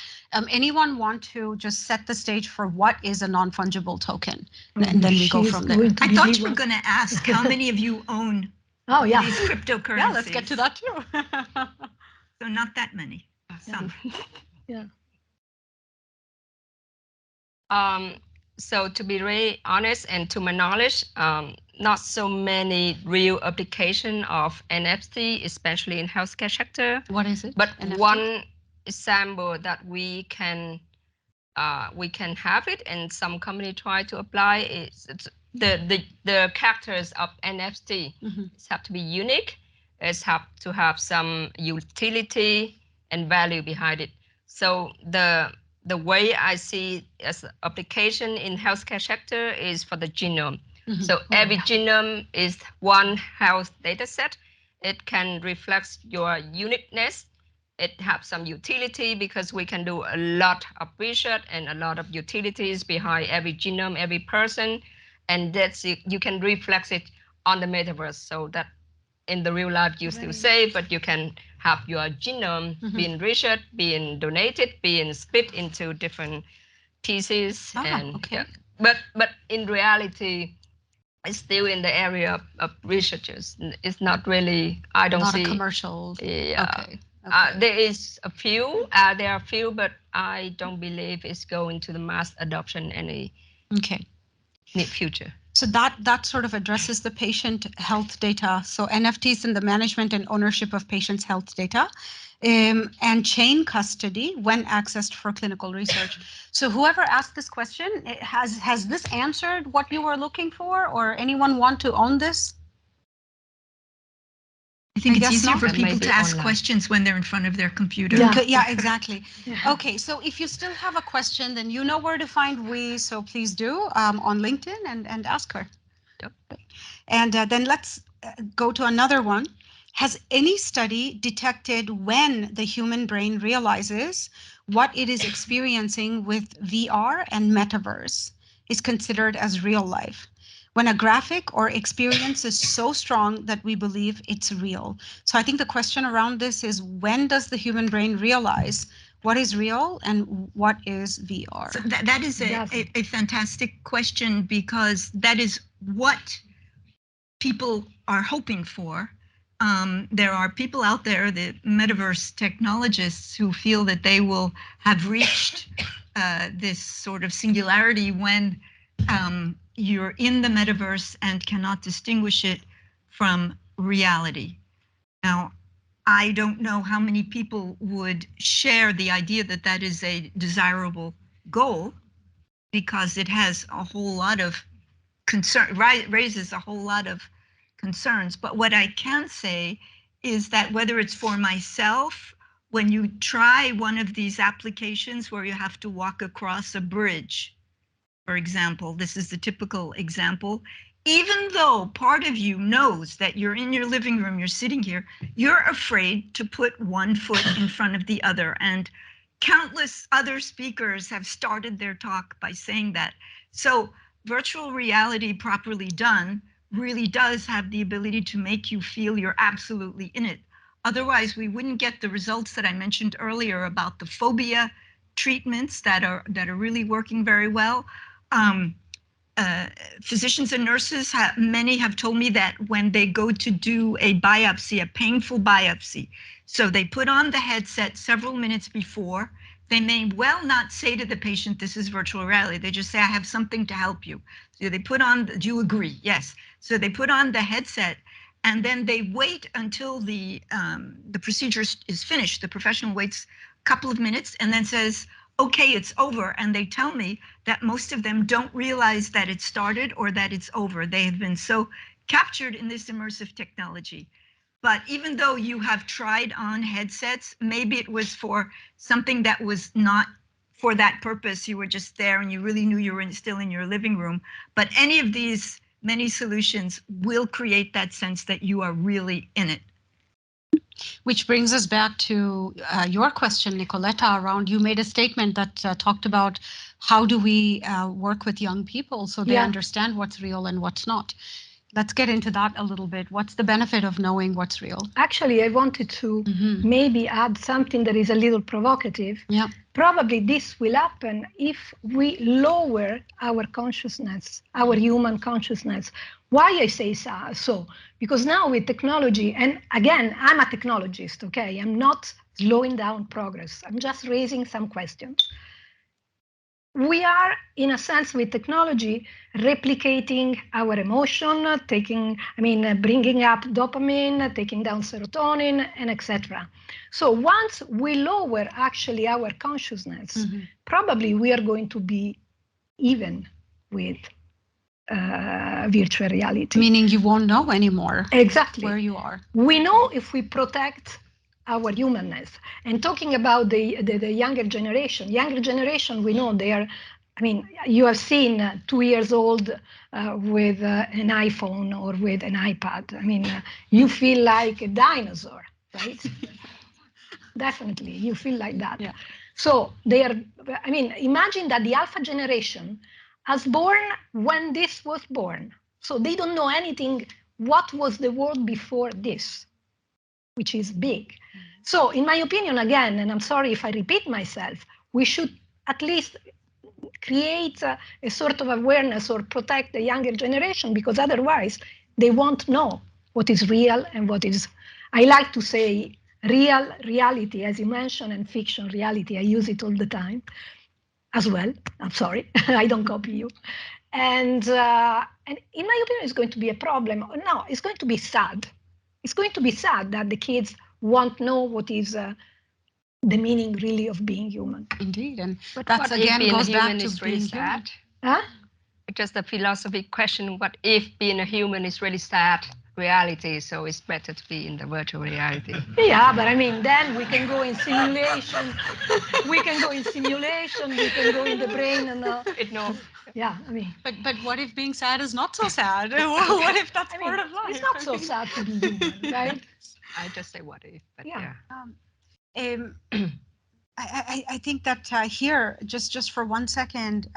Anyone want to just set the stage for what is a non-fungible token? And then we go from there. I thought you were going to ask how many of you own these cryptocurrencies. Yeah, let's get to that too. So not that many. Some. Yeah. So to be really honest, and to my knowledge, not so many real application of NFT, especially in healthcare sector. What is it? But NFT? One example that we can have it, and some company try to apply is the characters of NFT. It have to be unique. It have to have some utility and value behind it. So the way I see as application in healthcare sector is for the genome. So every genome is one health data set. It can reflect your uniqueness. It has some utility because we can do a lot of research and a lot of utilities behind every genome, every person. And that's it. You can reflect it on the metaverse, so that in the real life you still safe, but you can have your genome being researched, being donated, being split into different pieces. But in reality, it's still in the area of researchers. It's not really, I don't see. Not a commercial. Yeah. Okay. There is a few, there are a few, but I don't believe it's going to the mass adoption any near future. So that sort of addresses the patient health data. So NFTs in the management and ownership of patients' health data, and chain custody when accessed for clinical research. So whoever asked this question, has this answered what you were looking for, or anyone want to own this? I think it's easier for people to ask questions when they're in front of their computer. Yeah, exactly. Okay, so if you still have a question, then you know where to find we, so please do on LinkedIn and ask her. And then let's go to another one. Has any study detected when the human brain realizes what it is experiencing with VR and Metaverse is considered as real life? When a graphic or experience is so strong that we believe it's real. So I think the question around this is, when does the human brain realize what is real and what is VR? So that is a fantastic question, because that is what people are hoping for. There are people out there, the metaverse technologists, who feel that they will have reached this sort of singularity when you're in the metaverse and cannot distinguish it from reality. Now, I don't know how many people would share the idea that that is a desirable goal, because it has a whole lot of concern, raises a whole lot of concerns. But what I can say is that whether it's for myself, when you try one of these applications where you have to walk across a bridge, for example, this is the typical example. Even though part of you knows that you're in your living room, you're sitting here, you're afraid to put one foot in front of the other. And countless other speakers have started their talk by saying that. So virtual reality properly done really does have the ability to make you feel you're absolutely in it. Otherwise, we wouldn't get the results that I mentioned earlier about the phobia treatments that are really working very well. Physicians and nurses, many have told me that when they go to do a biopsy, a painful biopsy, so they put on the headset several minutes before, they may well not say to the patient, this is virtual reality. They just say, I have something to help you. So they put on, do you agree? Yes. So they put on the headset and then they wait until the procedure is finished. The professional waits a couple of minutes and then says, okay, it's over. And they tell me that most of them don't realize that it started or that it's over. They have been so captured in this immersive technology. But even though you have tried on headsets, maybe it was for something that was not for that purpose. You were just there and you really knew you were still in your living room. But any of these many solutions will create that sense that you are really in it. Which brings us back to your question, Nicoletta, around you made a statement that talked about how do we work with young people so they understand what's real and what's not. Let's get into that a little bit. What's the benefit of knowing what's real? Actually, I wanted to maybe add something that is a little provocative. Yeah. Probably this will happen if we lower our consciousness, our human consciousness. Why I say so? Because now with technology, and again, I'm a technologist, okay? I'm not slowing down progress. I'm just raising some questions. We are, in a sense, with technology, replicating our emotion, bringing up dopamine, taking down serotonin, and etc. So once we lower actually our consciousness, probably we are going to be even with virtual reality. Meaning you won't know anymore exactly where you are. We know if we protect our humanness. And talking about the younger generation, we know they are, you have seen 2 years old with an iPhone or with an iPad. You feel like a dinosaur, right? Definitely, you feel like that. Yeah. So they are, imagine that the Alpha generation was born when this was born. So they don't know anything, what was the world before this, which is big. So in my opinion, again, and I'm sorry if I repeat myself, we should at least create a sort of awareness or protect the younger generation, because otherwise they won't know what is real and what is, I like to say, real reality, as you mentioned, and fiction reality. I use it all the time as well. I'm sorry, I don't copy you. And in my opinion, it's going to be a problem. No, it's going to be sad. It's going to be sad that the kids won't know what is the meaning really of being human. Indeed, and that's again goes back to being sad. Huh? Just a philosophy question, what if being a human is really sad reality, so it's better to be in the virtual reality? Yeah, but then we can go in simulation. We can go in the brain and yeah, But what if being sad is not so sad? What if that's part of life? It's not so sad to be human, right? I just say what if, but yeah. I think that here, just for 1 second,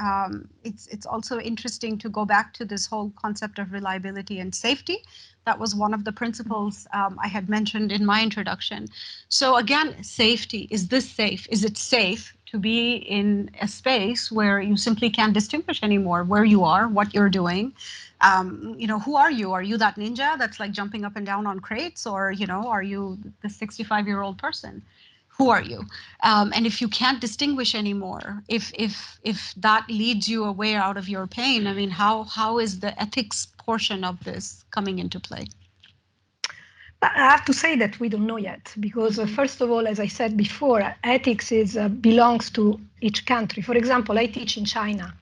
it's also interesting to go back to this whole concept of reliability and safety. That was one of the principles I had mentioned in my introduction. So again, safety. Is this safe? Is it safe to be in a space where you simply can't distinguish anymore where you are, what you're doing? Who are you? Are you that ninja that's like jumping up and down on crates, or are you the 65-year-old person? Who are you? And if you can't distinguish anymore, if that leads you away out of your pain, how is the ethics portion of this coming into play? I have to say that we don't know yet, because first of all, as I said before, ethics belongs to each country. For example, I teach in China,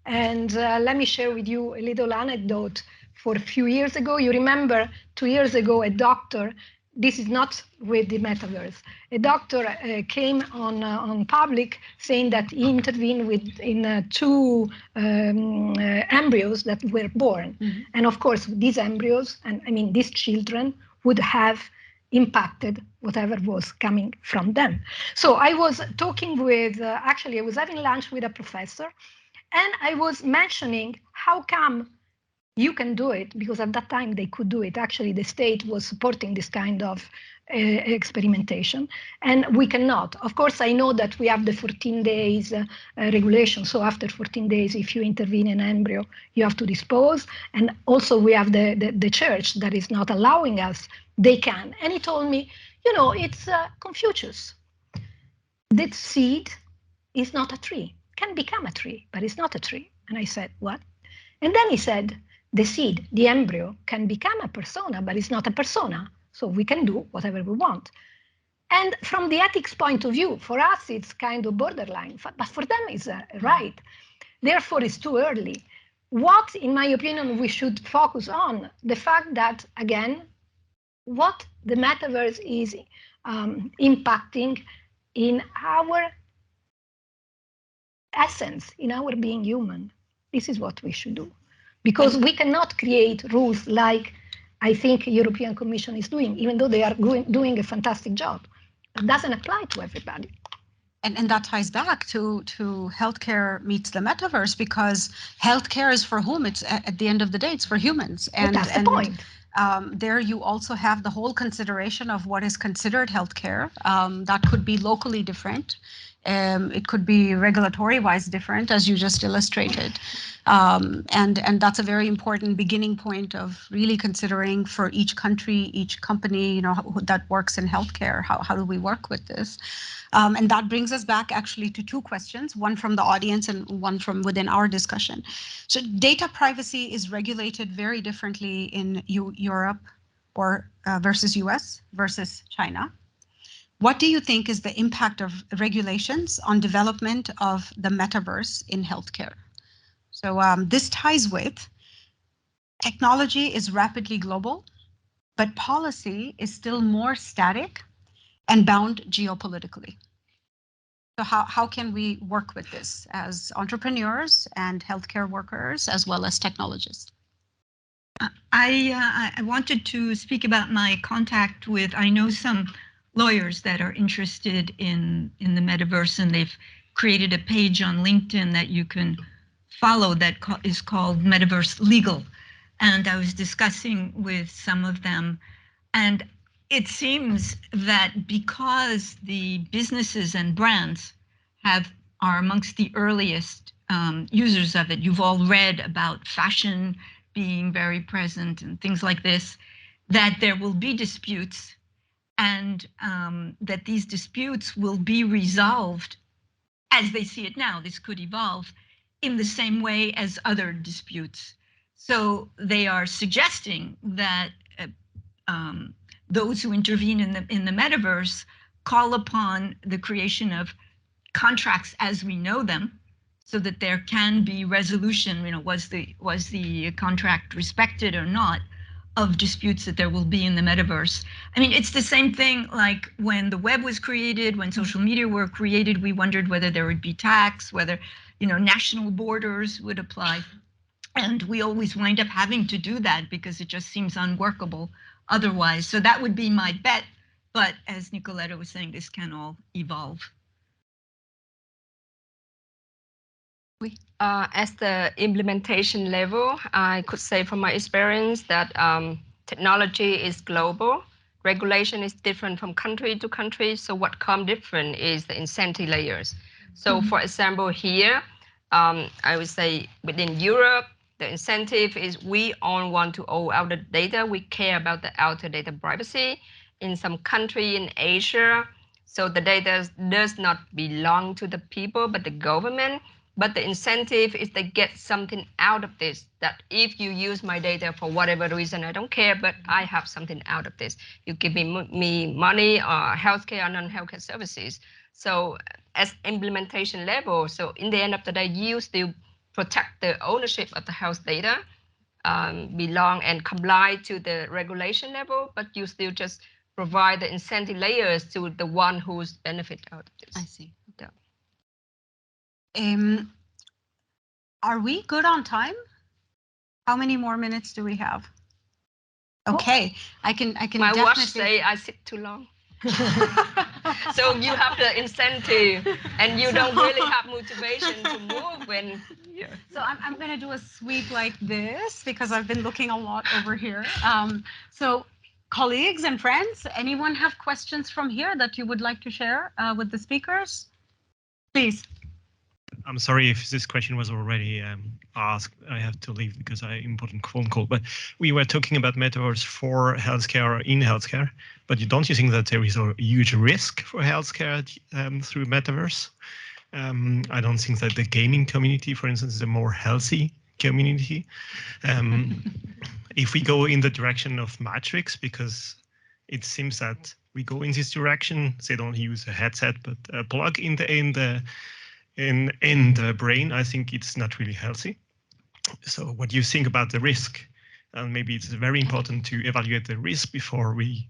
and let me share with you a little anecdote. For a few years ago, you remember 2 years ago, a doctor this is not with the metaverse. A doctor came on public saying that he intervened in two embryos that were born. And of course, these embryos, and I mean, these children would have impacted whatever was coming from them. So I was talking with, actually, I was having lunch with a professor, and I was mentioning how come you can do it, because at that time they could do it. Actually, the state was supporting this kind of experimentation, and we cannot. Of course, I know that we have the 14 days regulation. So after 14 days, if you intervene in embryo, you have to dispose. And also we have the church that is not allowing us. They can. And he told me, you know, it's Confucius. That seed is not a tree. Can become a tree, but it's not a tree. And I said, what? And then he said, the seed, the embryo, can become a persona, but it's not a persona. So we can do whatever we want. And from the ethics point of view, for us, it's kind of borderline, but for them, it's right. Therefore, it's too early. What, in my opinion, we should focus on, the fact that, again, what the metaverse is impacting in our essence, in our being human. This is what we should do. Because we cannot create rules like I think European Commission is doing, even though they are doing a fantastic job. It doesn't apply to everybody. And that ties back to healthcare meets the metaverse, because healthcare is for whom? It's at the end of the day, it's for humans. And that's the point. There you also have the whole consideration of what is considered healthcare. That could be locally different. It could be regulatory-wise different, as you just illustrated. And that's a very important beginning point of really considering for each country, each company, you know, that works in healthcare, how do we work with this? And that brings us back actually to two questions, one from the audience and one from within our discussion. So data privacy is regulated very differently in Europe or versus US versus China. What do you think is the impact of regulations on development of the metaverse in healthcare? So this ties with technology is rapidly global, but policy is still more static and bound geopolitically. So how can we work with this as entrepreneurs and healthcare workers as well as technologists? I wanted to speak about my contact with, I know some lawyers that are interested in the metaverse, and they've created a page on LinkedIn that you can follow that is called Metaverse Legal. And I was discussing with some of them, and it seems that because the businesses and brands are amongst the earliest users of it, you've all read about fashion being very present and things like this, that there will be disputes, and that these disputes will be resolved as they see it now. This could evolve in the same way as other disputes. So they are suggesting that those who intervene in the metaverse call upon the creation of contracts as we know them, so that there can be resolution. You know, was the contract respected or not, of disputes that there will be in the metaverse. I mean, it's the same thing like when the web was created, when social media were created, we wondered whether there would be tax, whether, you know, national borders would apply. And we always wind up having to do that because it just seems unworkable otherwise. So that would be my bet. But as Nicoletta was saying, this can all evolve. As the implementation level, I could say from my experience that technology is global. Regulation is different from country to country. So what comes different is the incentive layers. So for example, here, I would say within Europe, the incentive is we all want to own outer data. We care about the outer data privacy. In some country in Asia, so the data does not belong to the people, but the government. But the incentive is they get something out of this, that if you use my data for whatever reason, I don't care, but I have something out of this. You give me money or healthcare or non-healthcare services. So as implementation level, so in the end of the day, you still protect the ownership of the health data, belong and comply to the regulation level, but you still just provide the incentive layers to the one who's benefit out of this. I see. Yeah. Are we good on time? How many more minutes do we have? Okay, I can My definitely... watch say I sit too long. So you have the incentive and you don't really have motivation to move when... Yeah. So I'm going to do a sweep like this because I've been looking a lot over here. So colleagues and friends, anyone have questions from here that you would like to share with the speakers? Please. I'm sorry if this question was already asked. I have to leave because I important phone call. But we were talking about metaverse for healthcare or in healthcare. But don't you think that there is a huge risk for healthcare through metaverse? I don't think that the gaming community, for instance, is a more healthy community. If we go in the direction of Matrix, because it seems that we go in this direction, they don't use a headset, but a plug in the brain, I think it's not really healthy. So what do you think about the risk? And maybe it's very important to evaluate the risk before we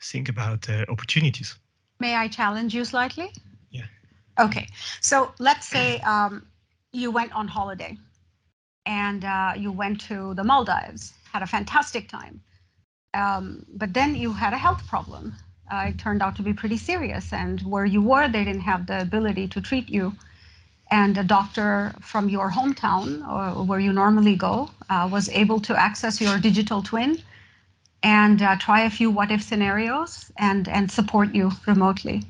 think about opportunities. May I challenge you slightly? Yeah. Okay, so let's say you went on holiday and you went to the Maldives, had a fantastic time. But then you had a health problem. It turned out to be pretty serious, and where you were, they didn't have the ability to treat you. And a doctor from your hometown, or where you normally go, was able to access your digital twin and try a few what-if scenarios and support you remotely.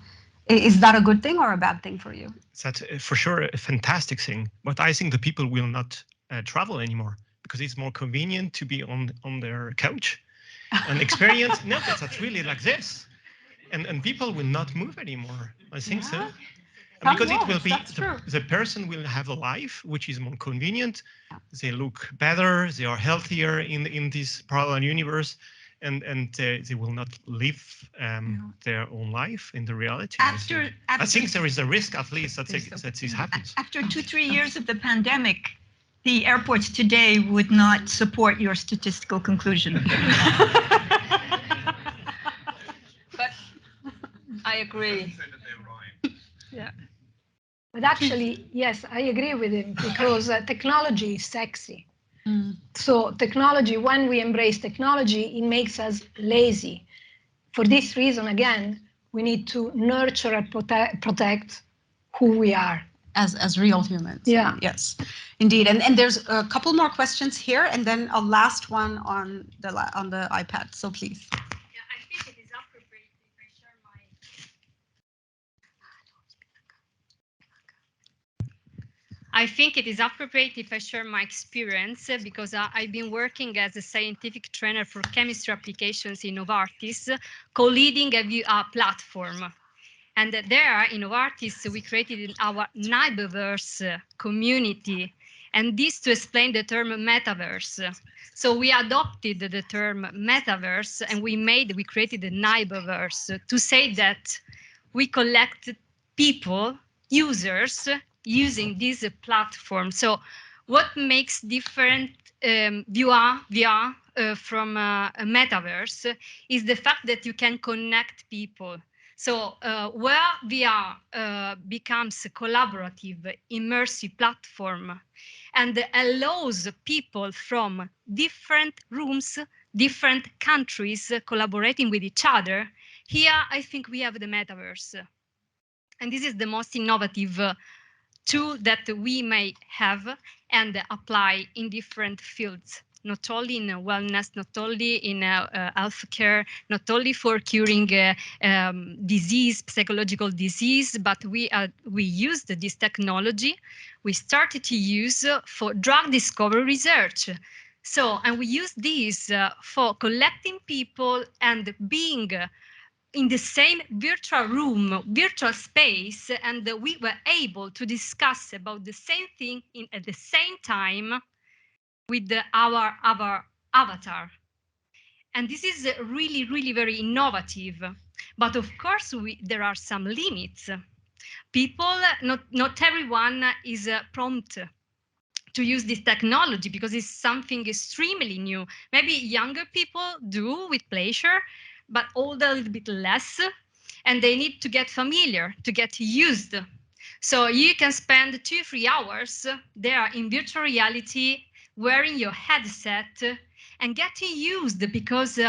Is that a good thing or a bad thing for you? That's for sure a fantastic thing. But I think the people will not travel anymore because it's more convenient to be on their couch and experience. No, that's really like this. And people will not move anymore. I think so. Because it will be, the person will have a life which is more convenient. Yeah. They look better, they are healthier in this parallel universe, and they will not live their own life in the reality. I think there is a risk, at least, that this happens. After 2-3 years of the pandemic, the airports today would not support your statistical conclusion. But I agree. Yeah. But actually, yes, I agree with him because technology is sexy. So technology, when we embrace technology, it makes us lazy. For this reason, again, we need to nurture and protect who we are. As real humans. Yeah. Yes, indeed. And there's a couple more questions here, and then a last one on the iPad. So please. I think it is appropriate if I share my experience because I've been working as a scientific trainer for chemistry applications in Novartis, co-leading a platform. And there in Novartis, we created our Nyberverse community, and this to explain the term metaverse. So we adopted the term metaverse and we created the Nyberverse to say that we collect people, users, using this platform. So what makes different VR from a metaverse is the fact that you can connect people. So where VR becomes a collaborative, immersive platform and allows people from different rooms, different countries collaborating with each other, here I think we have the metaverse. And this is the most innovative tool that we may have and apply in different fields, not only in wellness, not only in healthcare, not only for curing disease, psychological disease, but we used this technology. We started to use for drug discovery research. So, and we use this for collecting people and being in the same virtual room, virtual space, and we were able to discuss about the same thing at the same time with our avatar. And this is really, really very innovative. But of course, there are some limits. People, not everyone is prompt to use this technology because it's something extremely new. Maybe younger people do with pleasure, but old a little bit less, and they need to get familiar, to get used. So you can spend 2-3 hours there in virtual reality, wearing your headset and getting used, because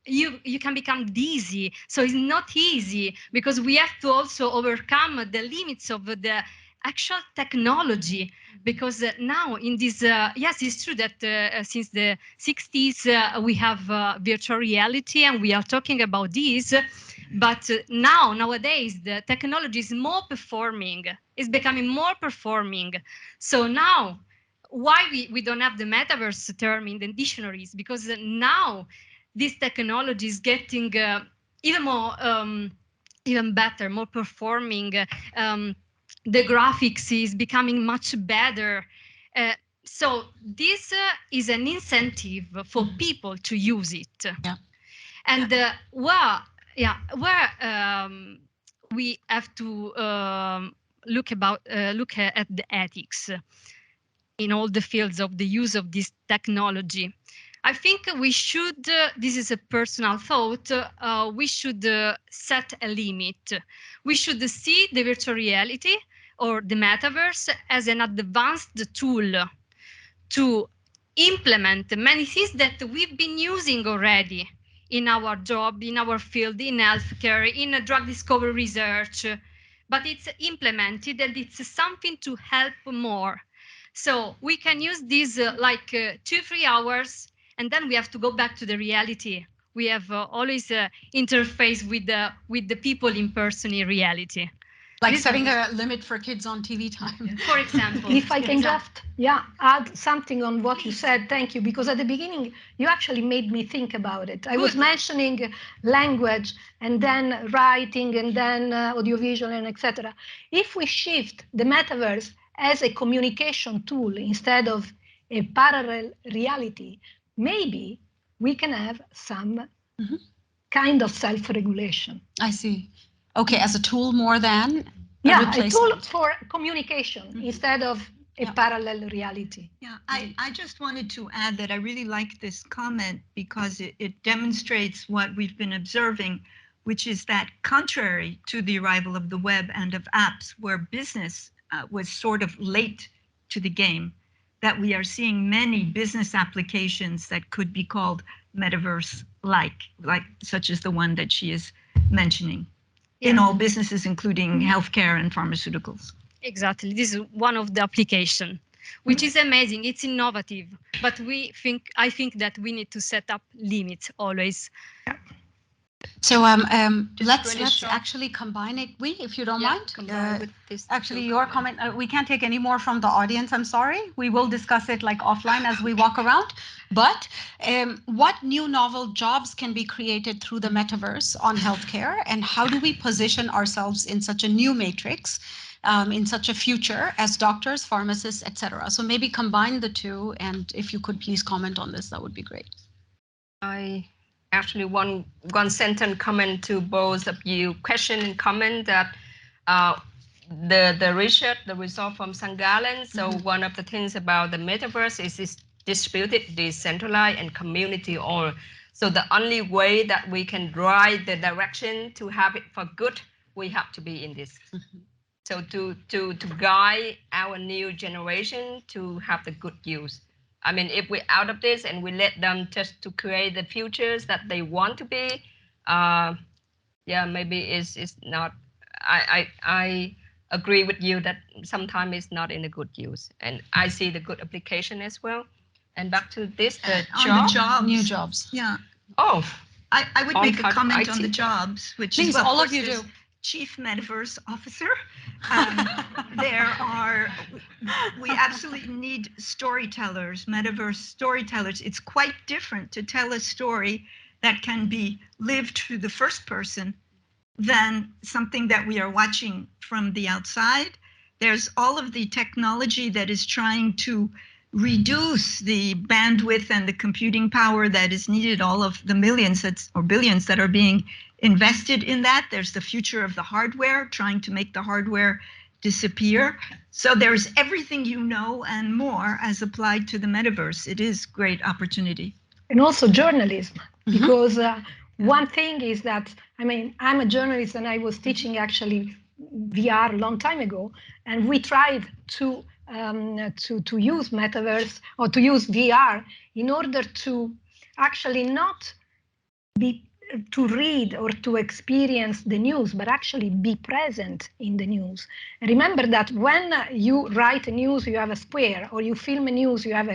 you can become dizzy. So it's not easy, because we have to also overcome the limits of the actual technology, because now in this, yes, it's true that since the 60s we have virtual reality and we are talking about this, but nowadays the technology is more performing, is becoming more performing. So now, why we don't have the metaverse term in the dictionaries? Because now this technology is getting even more, even better, more performing. The graphics is becoming much better. So this is an incentive for people to use it. Yeah. And where we have to look at the ethics in all the fields of the use of this technology. I think we should, this is a personal thought, we should set a limit. We should see the virtual reality or the metaverse as an advanced tool to implement many things that we've been using already in our job, in our field, in healthcare, in drug discovery research, but it's implemented and it's something to help more. So we can use this 2-3 hours, and then we have to go back to the reality. We have always interface with the people in person in reality. Like setting a limit for kids on TV time. For example. If I can just add something on what you said, thank you, because at the beginning you actually made me think about it. I was mentioning language and then writing and then audiovisual and etc. If we shift the metaverse as a communication tool instead of a parallel reality, maybe we can have some kind of self-regulation. I see. Okay, as a tool more than a tool for communication instead of a parallel reality. Yeah, I just wanted to add that I really like this comment because it demonstrates what we've been observing, which is that contrary to the arrival of the web and of apps, where business was sort of late to the game, that we are seeing many business applications that could be called metaverse-like, such as the one that she is mentioning, in all businesses, including healthcare and pharmaceuticals. Exactly. This is one of the applications, which is amazing. It's innovative, but I think that we need to set up limits always. So let's actually combine it, if you don't mind. With this actually, your comment, we can't take any more from the audience, I'm sorry. We will discuss it offline as we walk around. But what new novel jobs can be created through the metaverse on healthcare, and how do we position ourselves in such a new matrix, in such a future as doctors, pharmacists, etc.? So maybe combine the two, and if you could please comment on this, that would be great. Actually, one sentence comment to both of you. Question and comment that the research, the result from St. Gallen. So one of the things about the metaverse is it's distributed, decentralized, and community all. So the only way that we can drive the direction to have it for good, we have to be in this. So to guide our new generation to have the good use. I mean, if we're out of this and we let them just to create the futures that they want to be, maybe it's not. I agree with you that sometimes it's not in a good use, and I see the good application as well. And back to this, the jobs. New jobs. Yeah. Oh, I would make a comment on the jobs, which please, is what all of you do. Chief Metaverse Officer. We absolutely need storytellers, metaverse storytellers. It's quite different to tell a story that can be lived through the first person than something that we are watching from the outside. There's all of the technology that is trying to reduce the bandwidth and the computing power that is needed, all of the millions or billions that are being invested in that. There's the future of the hardware, trying to make the hardware disappear. So there's everything and more as applied to the metaverse. It is great opportunity. And also journalism, because One thing is that, I mean, I'm a journalist and I was teaching actually VR a long time ago, and we tried to use Metaverse or to use VR in order to actually not be to read or to experience the news, but actually be present in the news. And remember that when you write a news, you have a square, or you film a news, you have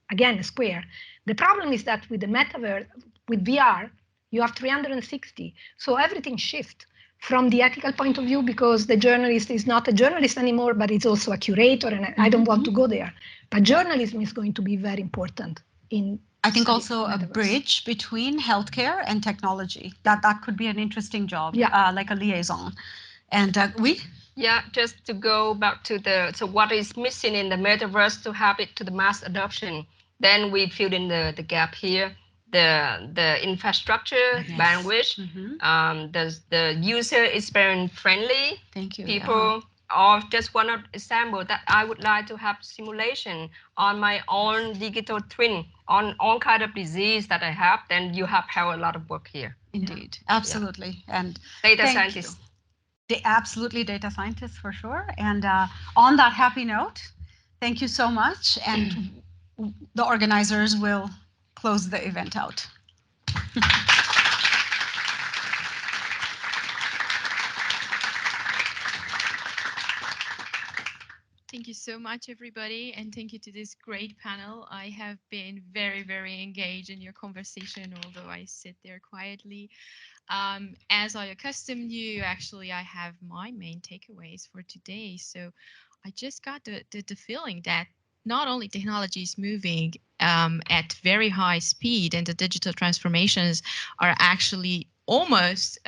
again a square. The problem is that with the metaverse, with VR, you have 360. So everything shifts from the ethical point of view, because the journalist is not a journalist anymore, but it's also a curator, and I don't want to go there. But journalism is going to be very important in I think also a metaverse. bridge between healthcare and technology. That could be an interesting job, like a liaison. And Yeah, just to go back to so what is missing in the metaverse to have it to the mass adoption. Then we fill in the gap here. The infrastructure, bandwidth, the user experience friendly. Thank you. People, or just one example that I would like to have simulation on my own digital twin on all kind of disease that I have. Then you have a lot of work here. Indeed, absolutely, and data scientists. Absolutely, data scientists for sure. And on that happy note, thank you so much. And the organizers will close the event out. Thank you so much, everybody, and thank you to this great panel. I have been very, very engaged in your conversation, although I sit there quietly. As I accustomed you, actually, I have my main takeaways for today. So I just got the feeling that not only technology is moving at very high speed, and the digital transformations are actually almost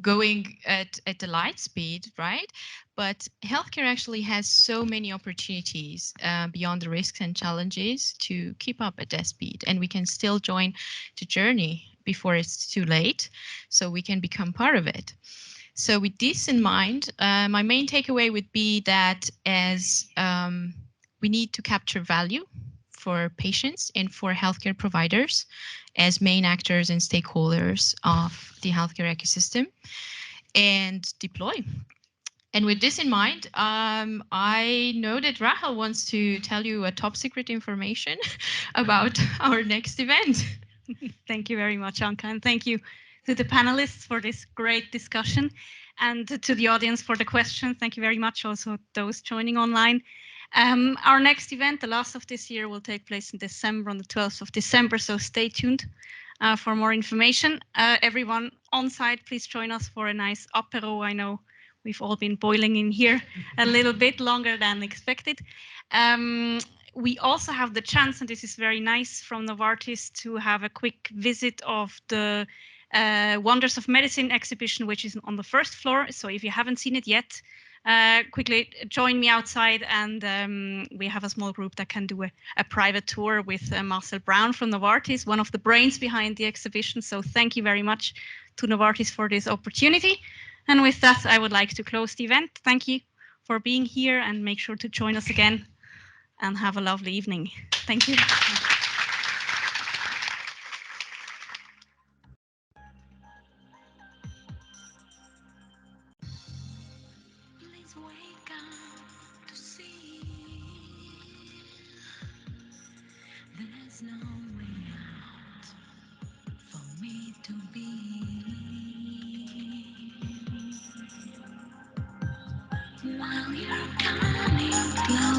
going at the light speed, right? But healthcare actually has so many opportunities beyond the risks and challenges to keep up at that speed, and we can still join the journey before it's too late, so we can become part of it. So with this in mind, my main takeaway would be that as we need to capture value for patients and for healthcare providers as main actors and stakeholders of the healthcare ecosystem, and deploy. And with this in mind, I know that Rahel wants to tell you a top secret information about our next event. Thank you very much, Anka, and thank you to the panelists for this great discussion, and to the audience for the questions. Thank you very much, also those joining online. Our next event, the last of this year, will take place in December, on the 12th of December, so stay tuned for more information. Everyone on site, please join us for a nice apéro. I know we've all been boiling in here a little bit longer than expected. We also have the chance, and this is very nice from Novartis, to have a quick visit of the Wonders of Medicine exhibition, which is on the first floor. So if you haven't seen it yet, quickly join me outside, and we have a small group that can do a private tour with Marcel Brown from Novartis, one of the brains behind the exhibition. So thank you very much to Novartis for this opportunity. And with that, I would like to close the event. Thank you for being here, and make sure to join us again, and have a lovely evening. Thank you. Please wake up to see there's no way out for me to be. While you're coming close.